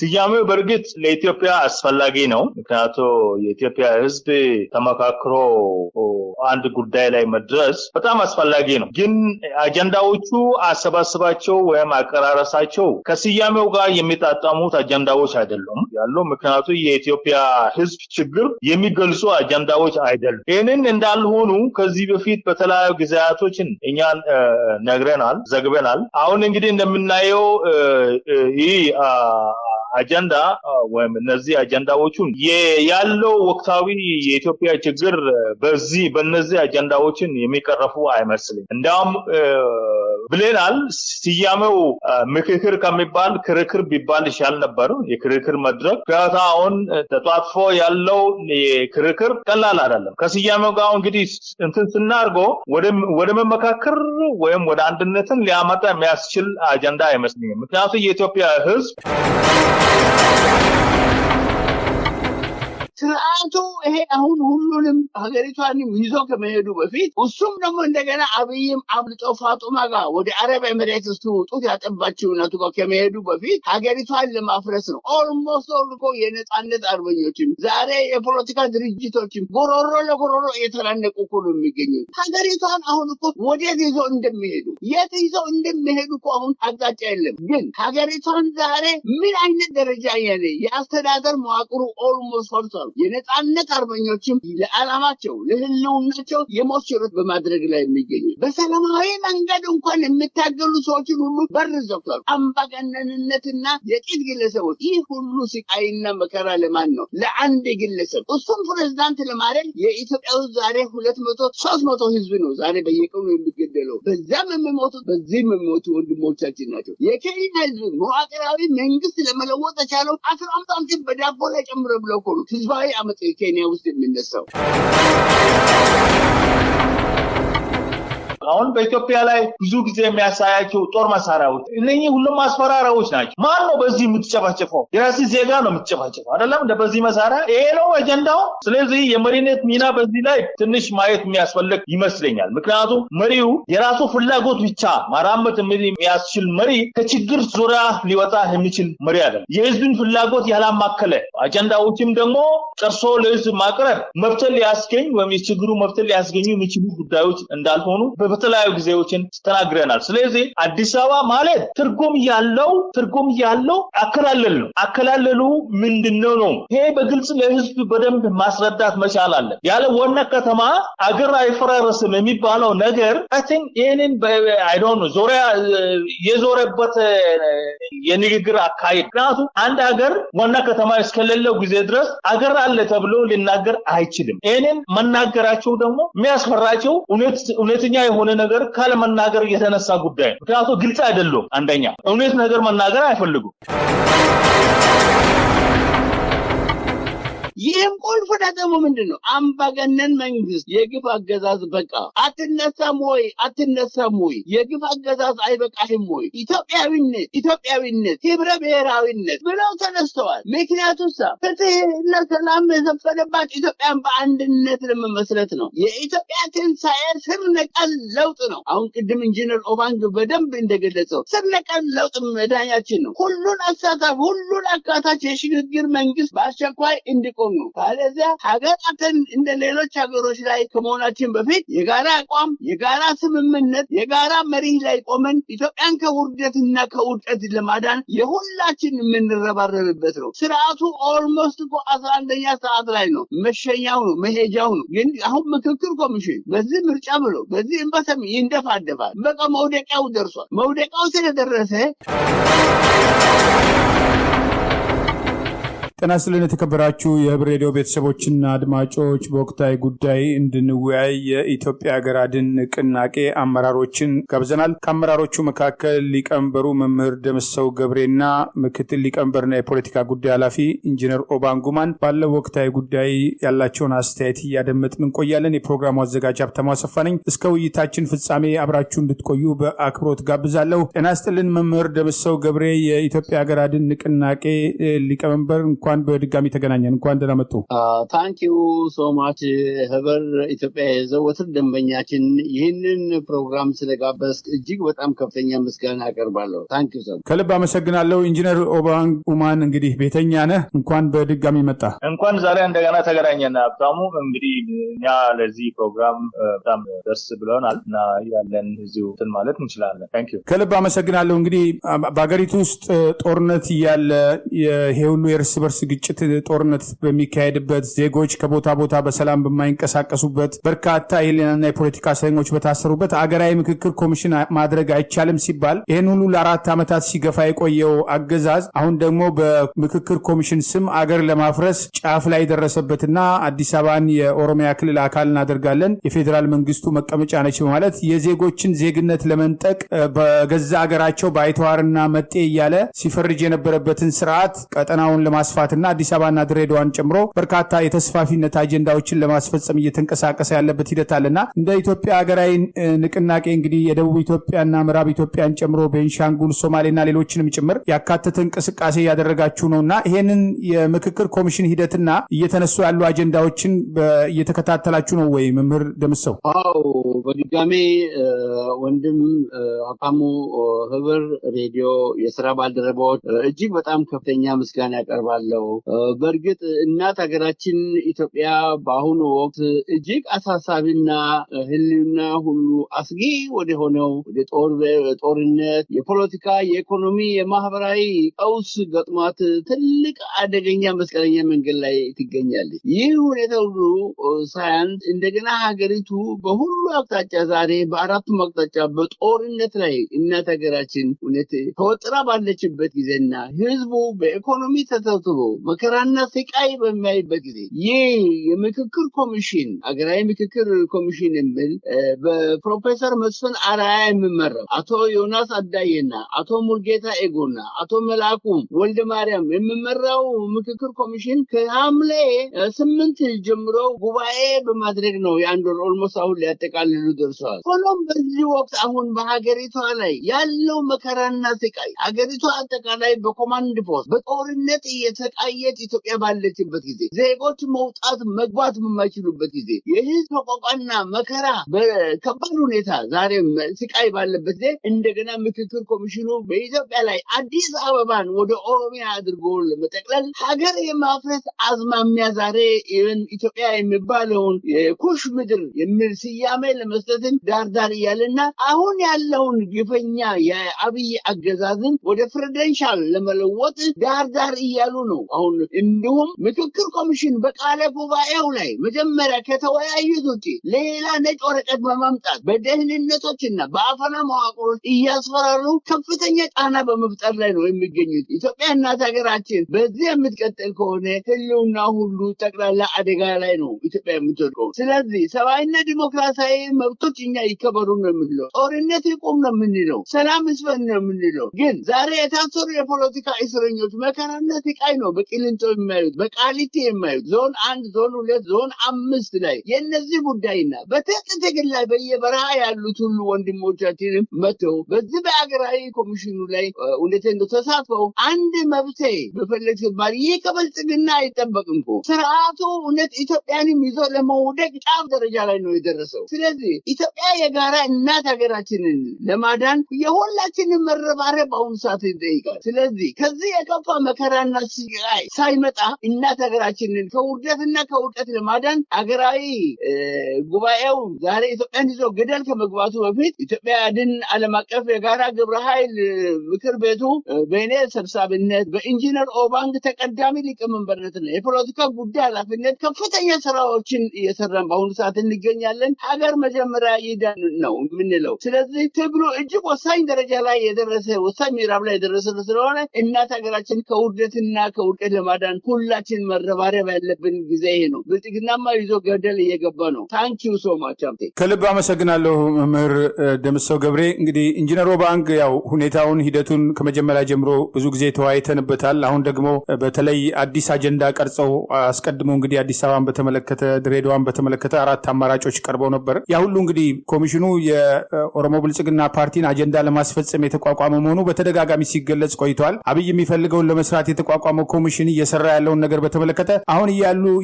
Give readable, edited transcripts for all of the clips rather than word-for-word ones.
ስያሜው በርግጥ ለኢትዮጵያ አስፈላጊ ነው። ምክንያቱም የኢትዮጵያ ሕዝብ ተመካክሮ አንድ ጉዳይ ላይ መድረስ በጣም አስፈላጊ ነው። ግን አጀንዳዎቹ አሰባስባቸው ወይም አቀራረሳቸው ከስያሜው ጋር የሚጣጣሙት አጀንዳዎች አይደሉም ያለው። ምክንያቱም የኢትዮጵያ ሕዝብ ችግር የሚገልጹ አጀንዳዎች አይደሉም። ይህንን እንዳልሆኑ ከዚህ በፊት በተለያዩ ጊዜያቶችን እኛን ነግረናል፣ ዘግበናል። አሁን እንግዲህ እንደምናየው ይህ አጀንዳ ወይም እነዚህ አጀንዳዎቹን ያለው ወቅታዊ የኢትዮጵያ ችግር በእነዚህ አጀንዳዎችን የሚቀረፉ አይመስልም። እንዳውም ብለናል ስያሜው ምክክር ከሚባል ክርክር ቢባል ይሻል ነበር። የክርክር መድረክ ጋታ አሁን ተጧጥፎ ያለው የክርክር ቀላል አይደለም። ከስያሜው ጋር እንግዲህ እንትን ስናርገው ወደ መመካከር ወይም ወደ አንድነትን ሊያመጣ የሚያስችል አጀንዳ አይመስልኝም። ምክንያቱም የኢትዮጵያ ሕዝብ ስርዓቱ ይሄ አሁን ሁሉንም ሀገሪቷን ይዞ ከመሄዱ በፊት እሱም ደግሞ እንደገና አብይም አብልጦ ፋጡማ ጋር ወደ አረብ ኤሚሬትስ ጡት ያጠባችውነቱ ጋር ከመሄዱ በፊት ሀገሪቷን ለማፍረስ ነው። ኦልሞስት እኮ የነጻነት አርበኞችም ዛሬ የፖለቲካ ድርጅቶችም ጎሮሮ ለጎሮሮ እየተናነቁ እኮ ነው የሚገኙት። ሀገሪቷን አሁን እኮ ወዴት ይዞ እንደሚሄዱ የት ይዞ እንደሚሄዱ እኮ አሁን አቅጣጫ የለም። ግን ሀገሪቷን ዛሬ ምን አይነት ደረጃ ያለ የአስተዳደር መዋቅሩ ኦልሞስት ፈርሷል። የነጻነት አርበኞችም ለዓላማቸው ለህልውናቸው የሞት ሽረት በማድረግ ላይ የሚገኙ በሰላማዊ መንገድ እንኳን የሚታገሉ ሰዎችን ሁሉ በር ዘግቷል። አምባገነንነትና የጥቂት ግለሰቦች ይህ ሁሉ ስቃይና መከራ ለማን ነው? ለአንድ ግለሰብ። እሱም ፕሬዝዳንት ለማድረግ የኢትዮጵያ ዛሬ 200-300 ህዝብ ነው ዛሬ በየቀኑ የሚገደለው። በዛም የሚሞቱት በዚህም የሚሞቱ ወንድሞቻችን ናቸው። የኬንያ ህዝብ መዋቅራዊ መንግስት ለመለወጥ የቻለው 15 ሳንቲም በዳቦ ላይ ጨምሮ ብለው እኮ ነው ህዝባዊ አመጽ ኬንያ ውስጥ የሚነሳው። አሁን በኢትዮጵያ ላይ ብዙ ጊዜ የሚያሳያቸው ጦር መሳሪያዎች እነኚህ ሁሉም ማስፈራሪያዎች ናቸው። ማን ነው በዚህ የምትጨፋጨፈው? የራስ ዜጋ ነው የምትጨፋጨፈው አይደለም? በዚህ መሳሪያ ይሄ ነው አጀንዳው። ስለዚህ የመሪነት ሚና በዚህ ላይ ትንሽ ማየት የሚያስፈልግ ይመስለኛል። ምክንያቱም መሪው የራሱ ፍላጎት ብቻ ማራመድ የሚያስችል መሪ ከችግር ዙሪያ ሊወጣ የሚችል መሪ አይደለም። የህዝብን ፍላጎት ያላማከለ አጀንዳዎችም ደግሞ ጨርሶ ለህዝብ ማቅረብ መፍትሄ ሊያስገኝ ወይም የችግሩ መፍትሄ ሊያስገኙ የሚችሉ ጉዳዮች እንዳልሆኑ በተለያዩ ጊዜዎችን ተናግረናል። ስለዚህ አዲስ አበባ ማለት ትርጉም ያለው አከላለል ነው። አከላለሉ ምንድነው ነው? ይሄ በግልጽ ለህዝብ በደንብ ማስረዳት መቻል አለ። ያለ ዋና ከተማ አገር አይፈራረስም የሚባለው ነገር አይ ቲንክ ይሄንን ዞሪያ የዞረበት የንግግር አካሄድ። ምክንያቱም አንድ ሀገር ዋና ከተማ እስከሌለው ጊዜ ድረስ አገር አለ ተብሎ ሊናገር አይችልም። ይሄንን መናገራቸው ደግሞ የሚያስፈራቸው እውነተኛ የሆነ ነገር ካለ መናገር የተነሳ ጉዳይ። ምክንያቱም ግልጽ አይደለም። አንደኛ እውነት ነገር መናገር አይፈልጉም። ይህም ቁልፍ ደግሞ ምንድነው? አምባገነን መንግስት የግፍ አገዛዝ በቃ አትነሳም ወይ? የግፍ አገዛዝ አይበቃህም ወይ? ኢትዮጵያዊነት ህብረ ብሔራዊነት ብለው ተነስተዋል። ምክንያቱም ፍትህና ሰላም የሰፈነባት ኢትዮጵያን በአንድነት ለመመስረት ነው። የኢትዮጵያ ትንሣኤ ስር ነቀል ለውጥ ነው። አሁን ቅድም ኢንጂነር ኦባንግ በደንብ እንደገለጸው ስር ነቀል ለውጥ መዳኛችን ነው። ሁሉን አሳታፊ ሁሉን አካታች የሽግግር መንግስት በአስቸኳይ እንዲቆም ነው። ካለዚያ ሀገራትን እንደ ሌሎች ሀገሮች ላይ ከመሆናችን በፊት የጋራ አቋም፣ የጋራ ስምምነት፣ የጋራ መሪ ላይ ቆመን ኢትዮጵያን ከውርደትና ከውድቀት ለማዳን የሁላችን የምንረባረብበት ነው። ስርዓቱ ኦልሞስት እኮ 11ኛ ሰዓት ላይ ነው። መሸኛው ነው፣ መሄጃው ነው። ግን አሁን ምክክር ኮሚሽን በዚህ ምርጫ ብሎ በዚህ እንበሰም ይንደፋደፋል። በቃ መውደቂያው ደርሷል። መውደቂያው ስለደረሰ ጤና ይስጥልን የተከበራችሁ የህብር ሬዲዮ ቤተሰቦችና አድማጮች፣ በወቅታዊ ጉዳይ እንድንወያይ የኢትዮጵያ ሀገር አድን ንቅናቄ አመራሮችን ጋብዘናል። ከአመራሮቹ መካከል ሊቀመንበሩ መምህር ደምሰው ገብሬና ምክትል ሊቀመንበርና የፖለቲካ ጉዳይ ኃላፊ ኢንጂነር ኦባንግ ጉማን ባለው ወቅታዊ ጉዳይ ያላቸውን አስተያየት እያደመጥን እንቆያለን። የፕሮግራሙ አዘጋጅ ሀብታሙ አሰፋ ነኝ። እስከ ውይይታችን ፍጻሜ አብራችሁ እንድትቆዩ በአክብሮት ጋብዛለሁ። ጤና ይስጥልን መምህር ደምሰው ገብሬ የኢትዮጵያ ሀገር አድን ንቅናቄ ሊቀመንበር፣ እንኳን እንኳን በድጋሚ ተገናኘን። እንኳን ደህና መጡ። ታንኪዩ ሶ ማች ህብር ኢትዮጵያ የዘወትር ደንበኛችን ይህንን ፕሮግራም ስለጋበዝክ እጅግ በጣም ከፍተኛ ምስጋና አቀርባለሁ። ታንኪዩ ሶ ከልብ አመሰግናለሁ። ኢንጂነር ኦባንግ ኡማን እንግዲህ ቤተኛ ነህ፣ እንኳን በድጋሚ መጣ። እንኳን ዛሬ እንደገና ተገናኘን ሀብታሙ። እንግዲህ እኛ ለዚህ ፕሮግራም በጣም ደስ ብሎናል እና ያለን እዚሁ እንትን ማለት እንችላለን። ታንኪዩ ከልብ አመሰግናለሁ። እንግዲህ በአገሪቱ ውስጥ ጦርነት እያለ ይሄ ሁሉ የእርስ በርስ ግጭት ጦርነት በሚካሄድበት ዜጎች ከቦታ ቦታ በሰላም በማይንቀሳቀሱበት በርካታ የህሊናና የፖለቲካ እስረኞች በታሰሩበት አገራዊ ምክክር ኮሚሽን ማድረግ አይቻልም ሲባል ይህን ሁሉ ለ4 ዓመታት ሲገፋ የቆየው አገዛዝ አሁን ደግሞ በምክክር ኮሚሽን ስም አገር ለማፍረስ ጫፍ ላይ ደረሰበትና አዲስ አበባን የኦሮሚያ ክልል አካል እናደርጋለን የፌዴራል መንግስቱ መቀመጫ ነች ማለት የዜጎችን ዜግነት ለመንጠቅ በገዛ አገራቸው ባይተዋርና መጤ እያለ ሲፈርጅ የነበረበትን ስርዓት ቀጠናውን ለማስፋትና አዲስ አበባና ድሬዳዋን ጨምሮ በርካታ የተስፋፊነት አጀንዳዎችን ለማስፈጸም እየተንቀሳቀሰ ያለበት ሂደት አለና እንደ ኢትዮጵያ ሀገራዊ ንቅናቄ እንግዲህ የደቡብ ኢትዮጵያና ምዕራብ ኢትዮጵያን ጨምሮ ቤንሻንጉል፣ ሶማሌና ሌሎችንም ጭምር ያካተተ እንቅስቃሴ እያደረጋችሁ ነውና ይሄንን የምክክር ኮሚሽን ሂደትና እየተነሱ ያሉ አጀንዳዎችን እየተከታተላችሁ ነው ወይ መምህር ደምሰው? አዎ በድጋሜ ወንድም ሀብታሙ ህብር ሬዲዮ የስራ ባልደረባዎች እጅግ በጣም ከፍተኛ ምስጋና ያቀርባለሁ። በእርግጥ እናት ሀገራችን ኢትዮጵያ በአሁኑ ወቅት እጅግ አሳሳቢና ህልና ሁሉ አስጊ ወደ ሆነው ወደ ጦርነት፣ የፖለቲካ፣ የኢኮኖሚ፣ የማህበራዊ ቀውስ ገጥሟት ትልቅ አደገኛ መስቀለኛ መንገድ ላይ ትገኛለች። ይህ ሁኔታ ሁሉ ሳያንስ እንደገና ሀገሪቱ በሁሉ አቅጣጫ ዛሬ በአራቱም አቅጣጫ በጦርነት ላይ እናት ሀገራችን እውነት ተወጥራ ባለችበት ጊዜና ህዝቡ በኢኮኖሚ ተተብትቦ መከራና ስቃይ በሚያይበት ጊዜ ይህ የምክክር ኮሚሽን ሀገራዊ ምክክር ኮሚሽን የሚል በፕሮፌሰር መስፍን አርአያ የሚመራው አቶ ዮናስ አዳዬና አቶ ሙልጌታ ኤጎና አቶ መላኩ ወልደ ማርያም የሚመራው ምክክር ኮሚሽን ከሐምሌ 8 ጀምሮ ጉባኤ በማድረግ ነው የአንድ ወር ኦልሞስት አሁን ሊያጠቃልሉ ደርሰዋል። ሆኖም በዚህ ወቅት አሁን በሀገሪቷ ላይ ያለው መከራና ስቃይ ሀገሪቷ አጠቃላይ በኮማንድ ፖስት በጦርነት እየተቃየች ኢትዮጵያ ባለችበት ጊዜ ዜጎች መውጣት መግባት በማይችሉበት ጊዜ የህዝብ ተቋቋና መከራ በከባድ ሁኔታ ዛሬ ስቃይ ባለበት ጊዜ እንደገና ምክክር ኮሚሽኑ በኢትዮጵያ ላይ አዲስ አበባን ወደ ኦሮሚያ አድርጎ ለመጠቅለል ሀገር የማፍረስ አዝማሚያ ዛሬ ኢትዮጵያ የሚባለውን የኩሽ ምድር የሚል ስያሜ ለመስጠትን ዳርዳር እያለና አሁን ያለውን ግፈኛ የአብይ አገዛዝን ወደ ፕሬዚደንሻል ለመለወጥ ዳርዳር እያሉ ነው። አሁን እንዲሁም ምክክር ኮሚሽን በቃለ ጉባኤው ላይ መጀመሪያ ከተወያዩት ውጪ ሌላ ነጭ ወረቀት በማምጣት በደህንነቶችና በአፈና መዋቅሮች እያስፈራሩ ከፍተኛ ጫና በመፍጠር ላይ ነው የሚገኙት። ኢትዮጵያ እናት ሀገራችን በዚህ የምትቀጥል ከሆነ ህልውና ሁሉ ጠቅላላ አደጋ ላይ ነው ኢትዮጵያ የምትወድቀው። ስለዚህ ሰብአዊና ዲሞክራሲያዊ መብቶች እኛ ይከበሩ ነው የምንለው፣ ጦርነት ይቁም ነው የምንለው፣ ሰላም ይስፈን ነው የምንለው። ግን ዛሬ የታሰሩ የፖለቲካ እስረኞች መከራና ስቃይ ነው በቂሊንጦ የማዩት፣ በቃሊቲ የማዩት፣ ዞን 1፣ ዞን 2፣ ዞን 5 ላይ የነዚህ ጉዳይና በትግል ላይ በየበረሃ ያሉት ሁሉ ወንድሞቻችንም መተው በዚህ በአገራዊ ኮሚሽኑ ላይ እውነቴን ነው ተሳትፈው አንድ መብቴ በፈለግ ሲባል ይህ ከብልጽግና አይጠበቅም እኮ ስርዓቱ እውነት ኢትዮጵያንም ይዞ ለመውደቅ ጫፍ ደረጃ ላይ ነው የደረሰው። ስለዚህ ኢትዮጵያ የጋራ እናት ሀገራችንን ለማዳን የሁላችንም መረባረብ በአሁኑ ሰዓት ይጠይቃል። ስለዚህ ከዚህ የከፋ መከራና ስቃይ ሳይመጣ እናት ሀገራችንን ከውርደትና ከውድቀት ለማዳን ሀገራዊ ጉባኤው ዛሬ ኢትዮጵያን ይዞ ገደል ከመግባቱ በፊት ኢትዮጵያ ድን ዓለም አቀፍ የጋራ ግብረ ኃይል ምክር ቤቱ በእኔ ሰብሳቢነት በኢንጂነር ኦባንግ ተቀዳሚ ሊቀመንበርነትና የፖለቲካ ጉዳይ ኃላፊነት ከፍተኛ ስራዎችን እየሰራን በአሁኑ ሰዓት እንገኛለን። ሀገር መጀመሪያ ይዳን ነው የምንለው። ስለዚህ ትግሉ እጅግ ወሳኝ ደረጃ ላይ የደረሰ ወሳኝ ምዕራፍ ላይ የደረሰ ስለሆነ እናት ሀገራችን ከውርደትና ከውድቀት ለማዳን ሁላችን መረባረብ ያለብን ጊዜ ይሄ ነው። ብልጽግናማ ይዞ ገደል እየገባ ነው። ታንኪዩ ሶ ማች። ከልብ አመሰግናለሁ መምህር ደምሰው ገብሬ። እንግዲህ ኢንጂነር ኦባንግ ያው ሁኔታውን ሂደቱን ከመጀመሪያ ጀምሮ ብዙ ጊዜ ተወያይተንበታል። አሁን ደግሞ በተለይ አዲስ አጀንዳ ቀርጸው አስቀድሞ እንግዲህ አዲስ አበባን በተመለከተ ድሬዳዋን በተመለከተ 4 አማራጮች ቀርበው ነበር። ያ ሁሉ እንግዲህ ኮሚሽኑ የኦሮሞ ብልጽግና ፓርቲን አጀንዳ ለማስፈጸም የተቋቋመ መሆኑ በተደጋጋሚ ሲገለጽ ቆይቷል። አብይ የሚፈልገውን ለመስራት የተቋቋመው ኮሚሽን እየሰራ ያለውን ነገር በተመለከተ አሁን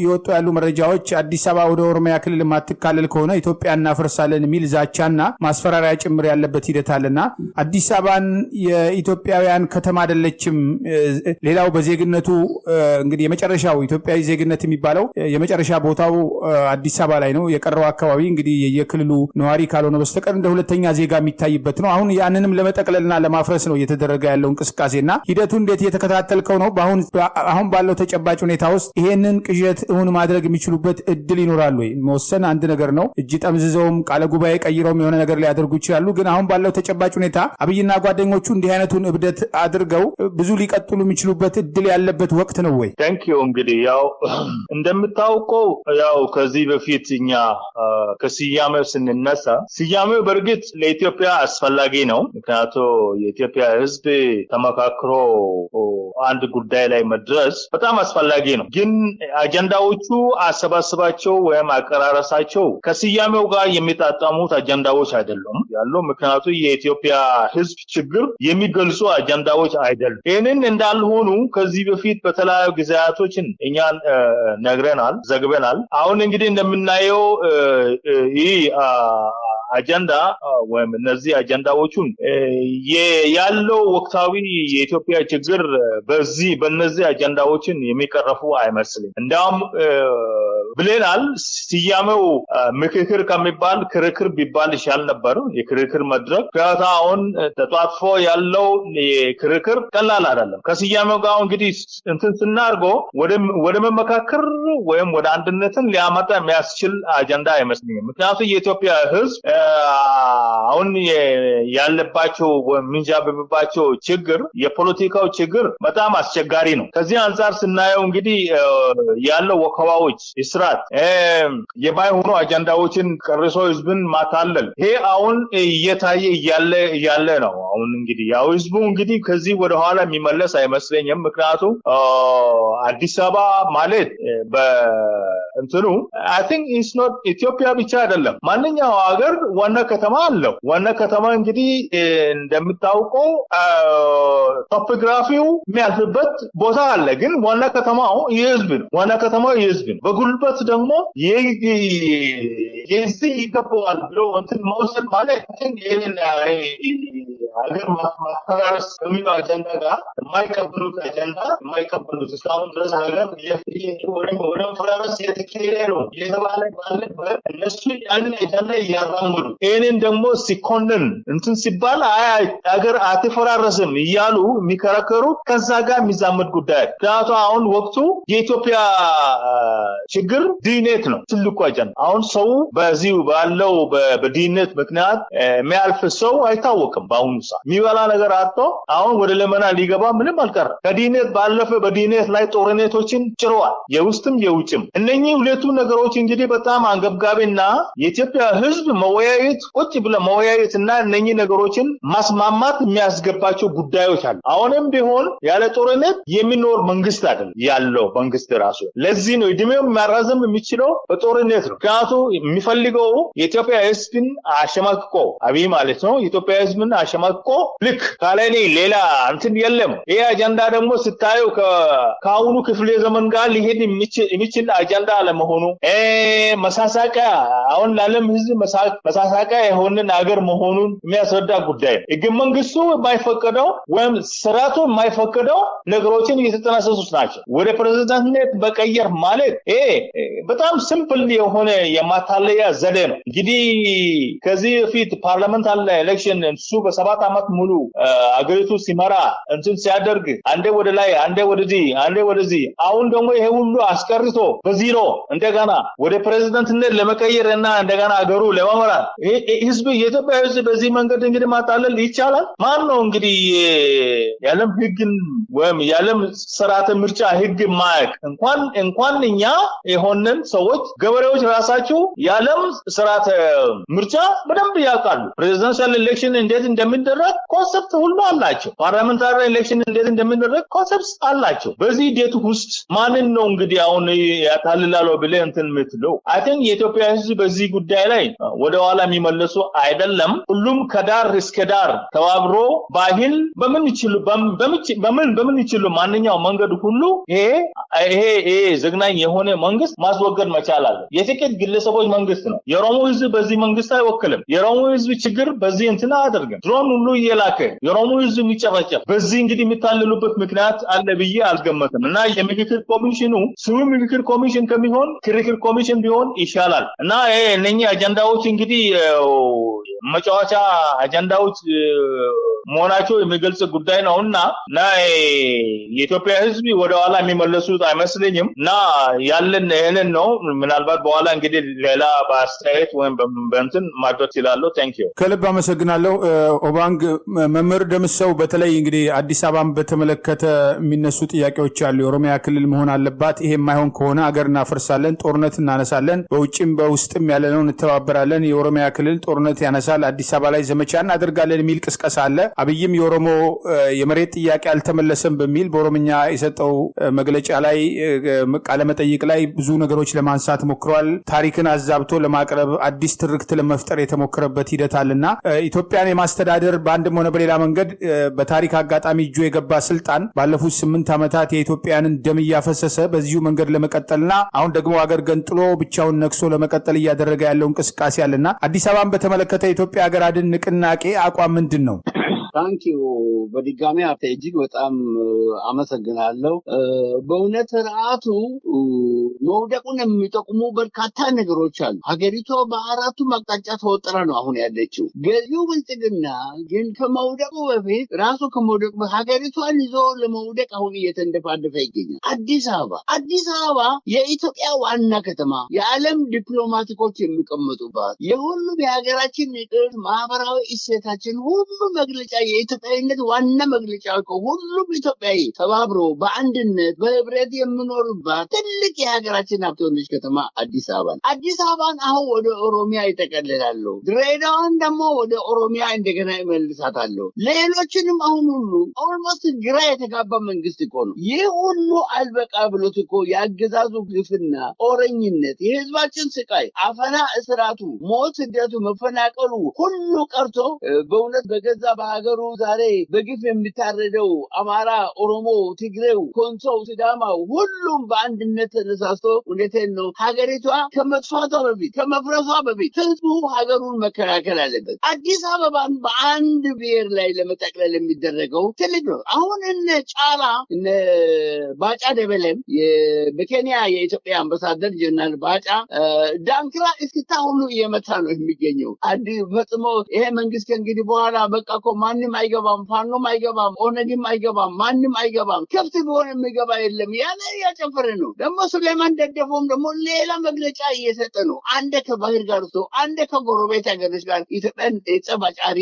ይወጡ ያሉ መረጃዎች አዲስ አበባ ወደ ኦሮሚያ ክልል ማትካለል ከሆነ ኢትዮጵያ እናፈርሳለን የሚል ዛቻና ማስፈራሪያ ጭምር ያለበት ሂደት አለና አዲስ አበባን የኢትዮጵያውያን ከተማ አይደለችም። ሌላው በዜግነቱ እንግዲህ የመጨረሻው ኢትዮጵያዊ ዜግነት የሚባለው የመጨረሻ ቦታው አዲስ አበባ ላይ ነው። የቀረው አካባቢ እንግዲህ የክልሉ ነዋሪ ካልሆነ በስተቀር እንደ ሁለተኛ ዜጋ የሚታይበት ነው። አሁን ያንንም ለመጠቅለልና ለማፍረስ ነው እየተደረገ ያለው እንቅስቃሴና ሂደቱ እንዴት እየተከታተልከው ነው? አሁን ባለው ተጨባጭ ሁኔታ ውስጥ ይሄንን ቅዠት እውን ማድረግ የሚችሉበት እድል ይኖራል ወይ? መወሰን አንድ ነገር ነው። እጅ ጠምዝዘውም ቃለ ጉባኤ ቀይረውም የሆነ ነገር ሊያደርጉ ይችላሉ። ግን አሁን ባለው ተጨባጭ ሁኔታ አብይና ጓደኞቹ እንዲህ አይነቱን እብደት አድርገው ብዙ ሊቀጥሉ የሚችሉበት እድል ያለበት ወቅት ነው ወይ? ታንኪዩ። እንግዲህ ያው እንደምታውቀው ያው ከዚህ በፊት እኛ ከስያሜው ስንነሳ ስያሜው በእርግጥ ለኢትዮጵያ አስፈላጊ ነው። ምክንያቱም የኢትዮጵያ ሕዝብ ተመካክሮ አንድ ጉዳይ ላይ መድረስ በጣም አስፈላጊ ነው። ግን አጀንዳዎቹ አሰባስባቸው ወይም አቀራረሳቸው ከስያሜው ጋር የሚጣጣሙት አጀንዳዎች አይደሉም ያለው። ምክንያቱም የኢትዮጵያ ሕዝብ ችግር የሚገልጹ አጀንዳዎች አይደሉም። ይህንን እንዳልሆኑ ከዚህ በፊት በተለያዩ ጊዜያቶችን እኛን ነግረናል፣ ዘግበናል። አሁን እንግዲህ እንደምናየው ይህ አጀንዳ ወይም እነዚህ አጀንዳዎቹን ያለው ወቅታዊ የኢትዮጵያ ችግር በእነዚህ አጀንዳዎችን የሚቀረፉ አይመስልም። እንዳውም ብለናል ስያሜው ምክክር ከሚባል ክርክር ቢባል ይሻል ነበር። የክርክር መድረክ ከታ አሁን ተጧጥፎ ያለው የክርክር ቀላል አይደለም። ከስያሜው ጋር እንግዲህ እንትን ስናርገው ወደ መመካከር ወይም ወደ አንድነትን ሊያመጣ የሚያስችል አጀንዳ አይመስልኝም። ምክንያቱም የኢትዮጵያ ሕዝብ አሁን ያለባቸው ምንጃብባቸው ችግር የፖለቲካው ችግር በጣም አስቸጋሪ ነው። ከዚህ አንፃር ስናየው እንግዲህ ያለው ወከባዎች እስራት የማይሆኑ አጀንዳዎችን ቀርሶ ህዝብን ማታለል ይሄ አሁን እየታየ እያለ ነው። አሁን እንግዲህ ያው ህዝቡ እንግዲህ ከዚህ ወደ ኋላ የሚመለስ አይመስለኝም። ምክንያቱም አዲስ አበባ ማለት በእንትኑ I think it's not ኢትዮጵያ ብቻ አይደለም። ማንኛው ሀገር ዋና ከተማ አለው። ዋና ከተማ እንግዲህ እንደምታውቀው ቶፖግራፊው የሚያልፍበት ቦታ አለ። ግን ዋና ከተማው የህዝብ ነው። ዋና ከተማው የህዝብ ነው። በጉልበት ደግሞ የዚህ ይገባዋል ብሎ እንትን መውሰድ ማለት ይሄን ሀገር ማፈራረስ ከሚለው አጀንዳ ጋር የማይቀበሉት እስካሁን ድረስ ሀገር ወደ መፈራረስ የተካሄደ ነው የተባለ ባለበት እነሱ ያንን አጀንዳ እያራመዱ ይህንን ደግሞ ሲኮንን እንትን ሲባል ሀገር አትፈራረስም እያሉ የሚከራከሩ ከዛ ጋር የሚዛመድ ጉዳይ። ምክንያቱ አሁን ወቅቱ የኢትዮጵያ ችግር ድህነት ነው ትልቁ አጀንዳ። አሁን ሰው በዚሁ ባለው በድህነት ምክንያት የሚያልፍ ሰው አይታወቅም። በአሁኑ ሰዓት የሚበላ ነገር አጥቶ አሁን ወደ ለመና ሊገባ ምንም አልቀረ። ከድህነት ባለፈ በድህነት ላይ ጦርነቶችን ጭረዋል፣ የውስጥም የውጭም። እነኚህ ሁለቱ ነገሮች እንግዲህ በጣም አንገብጋቢና የኢትዮጵያ ሕዝብ መወያየት ቁጭ ብለ መወያየትና እነኚህ ነገሮችን ማስማማት የሚያስገባቸው ጉዳዮች አሉ። አሁንም ቢሆን ያለ ጦርነት የሚኖር መንግስት አይደለም ያለው መንግስት ራሱ። ለዚህ ነው እድሜው ማራዘም የሚችለው በጦርነት ነው። ምክንያቱም የሚፈልገው የኢትዮጵያ ሕዝብን አሸማቅቆ አብይ ማለት ነው የኢትዮጵያ ሕዝብን አሸማቅቆ ልክ ካለኔ ሌላ እንትን የለም። ይሄ አጀንዳ ደግሞ ስታየው ከአሁኑ ክፍለ ዘመን ጋር ሊሄድ የሚችል አጀንዳ አለመሆኑ መሳሳቂያ አሁን ለዓለም ሕዝብ መሳሳቂያ የሆነን ሀገር መሆኑን የሚያስረዳ ጉዳይ ነው። ሕገ መንግስቱ የማይፈቀደው ወይም ስርዓቱ የማይፈቀደው ነገሮችን እየተጠናሰሱት ናቸው። ወደ ፕሬዝዳንትነት በቀየር ማለት በጣም ሲምፕል የሆነ የማታለያ ዘዴ ነው። እንግዲህ ከዚህ በፊት ፓርላመንታሪ ኤሌክሽን እሱ በ7 ዓመት ሙሉ አገሪቱ ሲመራ እንትን ሲያደርግ አንዴ ወደ ላይ አንዴ ወደዚህ አሁን ደግሞ ይሄ ሁሉ አስቀርቶ በዚሮ እንደገና ወደ ፕሬዝዳንትነት ለመቀየርና እንደገና አገሩ ለመመራት ህዝብ የኢትዮጵያ ህዝብ በዚህ መንገድ እንግዲህ ማታለል ይቻላል? ማን ነው እንግዲህ የዓለም ህግን ወይም የዓለም ስርዓተ ምርጫ ህግ ማያውቅ? እንኳን እኛ የሆነን ሰዎች ገበሬዎች ራሳቸው የዓለም ስርዓተ ምርጫ በደንብ ያውቃሉ። ፕሬዝዳንሻል ኤሌክሽን እንዴት እንደሚደረግ እንደሚደረግ ኮንሰፕት ሁሉ አላቸው። ፓርላሜንታሪ ኤሌክሽን እንዴት እንደሚደረግ ኮንሰፕት አላቸው። በዚህ ሂደት ውስጥ ማንን ነው እንግዲህ አሁን ያታልላለው ብለህ እንትን የምትለው? አይ ቲንክ የኢትዮጵያ ህዝብ በዚህ ጉዳይ ላይ ወደ ኋላ የሚመለሱ አይደለም። ሁሉም ከዳር እስከ ዳር ተባብሮ ባህል በምን ይችሉ ማንኛውም መንገድ ሁሉ ይሄ ዘግናኝ የሆነ መንግስት ማስወገድ መቻል አለ። የጥቂት ግለሰቦች መንግስት ነው። የኦሮሞ ህዝብ በዚህ መንግስት አይወክልም። የኦሮሞ ህዝብ ችግር በዚህ እንትና አደርገን ድሮን ሁሉ እየላከ የኦሮሞ ህዝብ የሚጨፈጨፍ በዚህ እንግዲህ የሚታለሉበት ምክንያት አለ ብዬ አልገመትም። እና የምክክር ኮሚሽኑ ስሙ ምክክር ኮሚሽን ከሚሆን ክርክር ኮሚሽን ቢሆን ይሻላል። እና እነኚህ አጀንዳዎች እንግዲህ መጫወቻ አጀንዳዎች መሆናቸው የሚገልጽ ጉዳይ ነውና የኢትዮጵያ ህዝብ ወደ ኋላ የሚመለሱት አይመስልኝም። እና ያለን ይሄንን ነው። ምናልባት በኋላ እንግዲህ ሌላ በአስተያየት ወይም በእንትን ማድረግ ይችላል። ታንኪዩ ከልብ አመሰግናለሁ። ኦባንግ መምህር ደምሰው በተለይ እንግዲህ አዲስ አበባን በተመለከተ የሚነሱ ጥያቄዎች አሉ። የኦሮሚያ ክልል መሆን አለባት። ይሄ የማይሆን ከሆነ አገር እናፈርሳለን፣ ጦርነት እናነሳለን፣ በውጭም በውስጥም ያለነው እንተባበራለን፣ የኦሮሚያ ክልል ጦርነት ያነሳል፣ አዲስ አበባ ላይ ዘመቻ እናደርጋለን የሚል ቅስቀሳ አለ። አብይም የኦሮሞ የመሬት ጥያቄ አልተመለሰም በሚል በኦሮምኛ የሰጠው መግለጫ ላይ ቃለ መጠይቅ ላይ ብዙ ነገሮች ለማንሳት ሞክረዋል። ታሪክን አዛብቶ ለማቅረብ አዲስ ትርክት ለመፍጠር የተሞከረበት ሂደት አለና ኢትዮጵያን የማስተዳደር በአንድም ሆነ በሌላ መንገድ በታሪክ አጋጣሚ እጁ የገባ ስልጣን ባለፉት 8 ዓመታት የኢትዮጵያንን ደም እያፈሰሰ በዚሁ መንገድ ለመቀጠልና አሁን ደግሞ አገር ገንጥሎ ብቻውን ነክሶ ለመቀጠል እያደረገ ያለው እንቅስቃሴ አለና አዲስ አበባን በተመለከተ የኢትዮጵያ ሀገር አድን ንቅናቄ አቋም ምንድን ነው? ታንኪዩ በድጋሚ እጅግ በጣም አመሰግናለሁ። በእውነት ስርዓቱ መውደቁን የሚጠቁሙ በርካታ ነገሮች አሉ። ሀገሪቷ በአራቱ አቅጣጫ ተወጥራ ነው አሁን ያለችው። ገዢው ብልጽግና ግን ከመውደቁ በፊት ራሱ ከመውደቁ ሀገሪቷን ይዞ ለመውደቅ አሁን እየተንደፋደፈ ይገኛል። አዲስ አበባ የኢትዮጵያ ዋና ከተማ፣ የዓለም ዲፕሎማቲኮች የሚቀመጡባት፣ የሁሉም የሀገራችን ንቅር ማህበራዊ እሴታችን ሁሉ መግለጫ የኢትዮጵያዊነት ዋና መግለጫ እኮ ሁሉም ኢትዮጵያዊ ተባብሮ በአንድነት በህብረት የሚኖርባት ትልቅ የሀገራችን ሀብቶች ከተማ አዲስ አበባ። አዲስ አበባን አሁን ወደ ኦሮሚያ ይጠቀልላሉ። ድሬዳዋን ደግሞ ወደ ኦሮሚያ እንደገና ይመልሳታሉ። ሌሎችንም አሁን ሁሉ ኦልሞስት ግራ የተጋባ መንግስት እኮ ነው። ይህ ሁሉ አልበቃ ብሎት እኮ የአገዛዙ ግፍና ኦረኝነት፣ የህዝባችን ስቃይ፣ አፈና፣ እስራቱ፣ ሞት፣ ስደቱ፣ መፈናቀሉ ሁሉ ቀርቶ በእውነት በገዛ በሀገሩ ዛሬ በግፍ የሚታረደው አማራ፣ ኦሮሞ፣ ትግሬው፣ ኮንሶው፣ ሲዳማው ሁሉም በአንድነት ተነሳስቶ እውነቴን ነው ሀገሪቷ ከመጥፋቷ በፊት ከመፍረሷ በፊት ህዝቡ ሀገሩን መከላከል አለበት። አዲስ አበባን በአንድ ብሔር ላይ ለመጠቅለል የሚደረገው ትልቅ ነው። አሁን እነ ጫላ እነ ባጫ ደበለም በኬንያ የኢትዮጵያ አምባሳደር ጀነራል ባጫ ዳንክራ እስክታ ሁሉ እየመታ ነው የሚገኘው። ፈጽሞ ይሄ መንግስት ከእንግዲህ በኋላ በቃ እኮ ማንም አይገባም፣ ፋኖም አይገባም፣ ኦነግም አይገባም፣ ማንም አይገባም፣ ከፍት ቢሆን የሚገባ የለም ያለ ያጨፈረ ነው። ደግሞ ሱሌማን ደደፎም ደግሞ ሌላ መግለጫ እየሰጠ ነው። አንደ ከባህር ጋር ሰው አንደ ከጎረቤት ሀገሮች ጋር ኢትዮጵያን ጸባጫሪ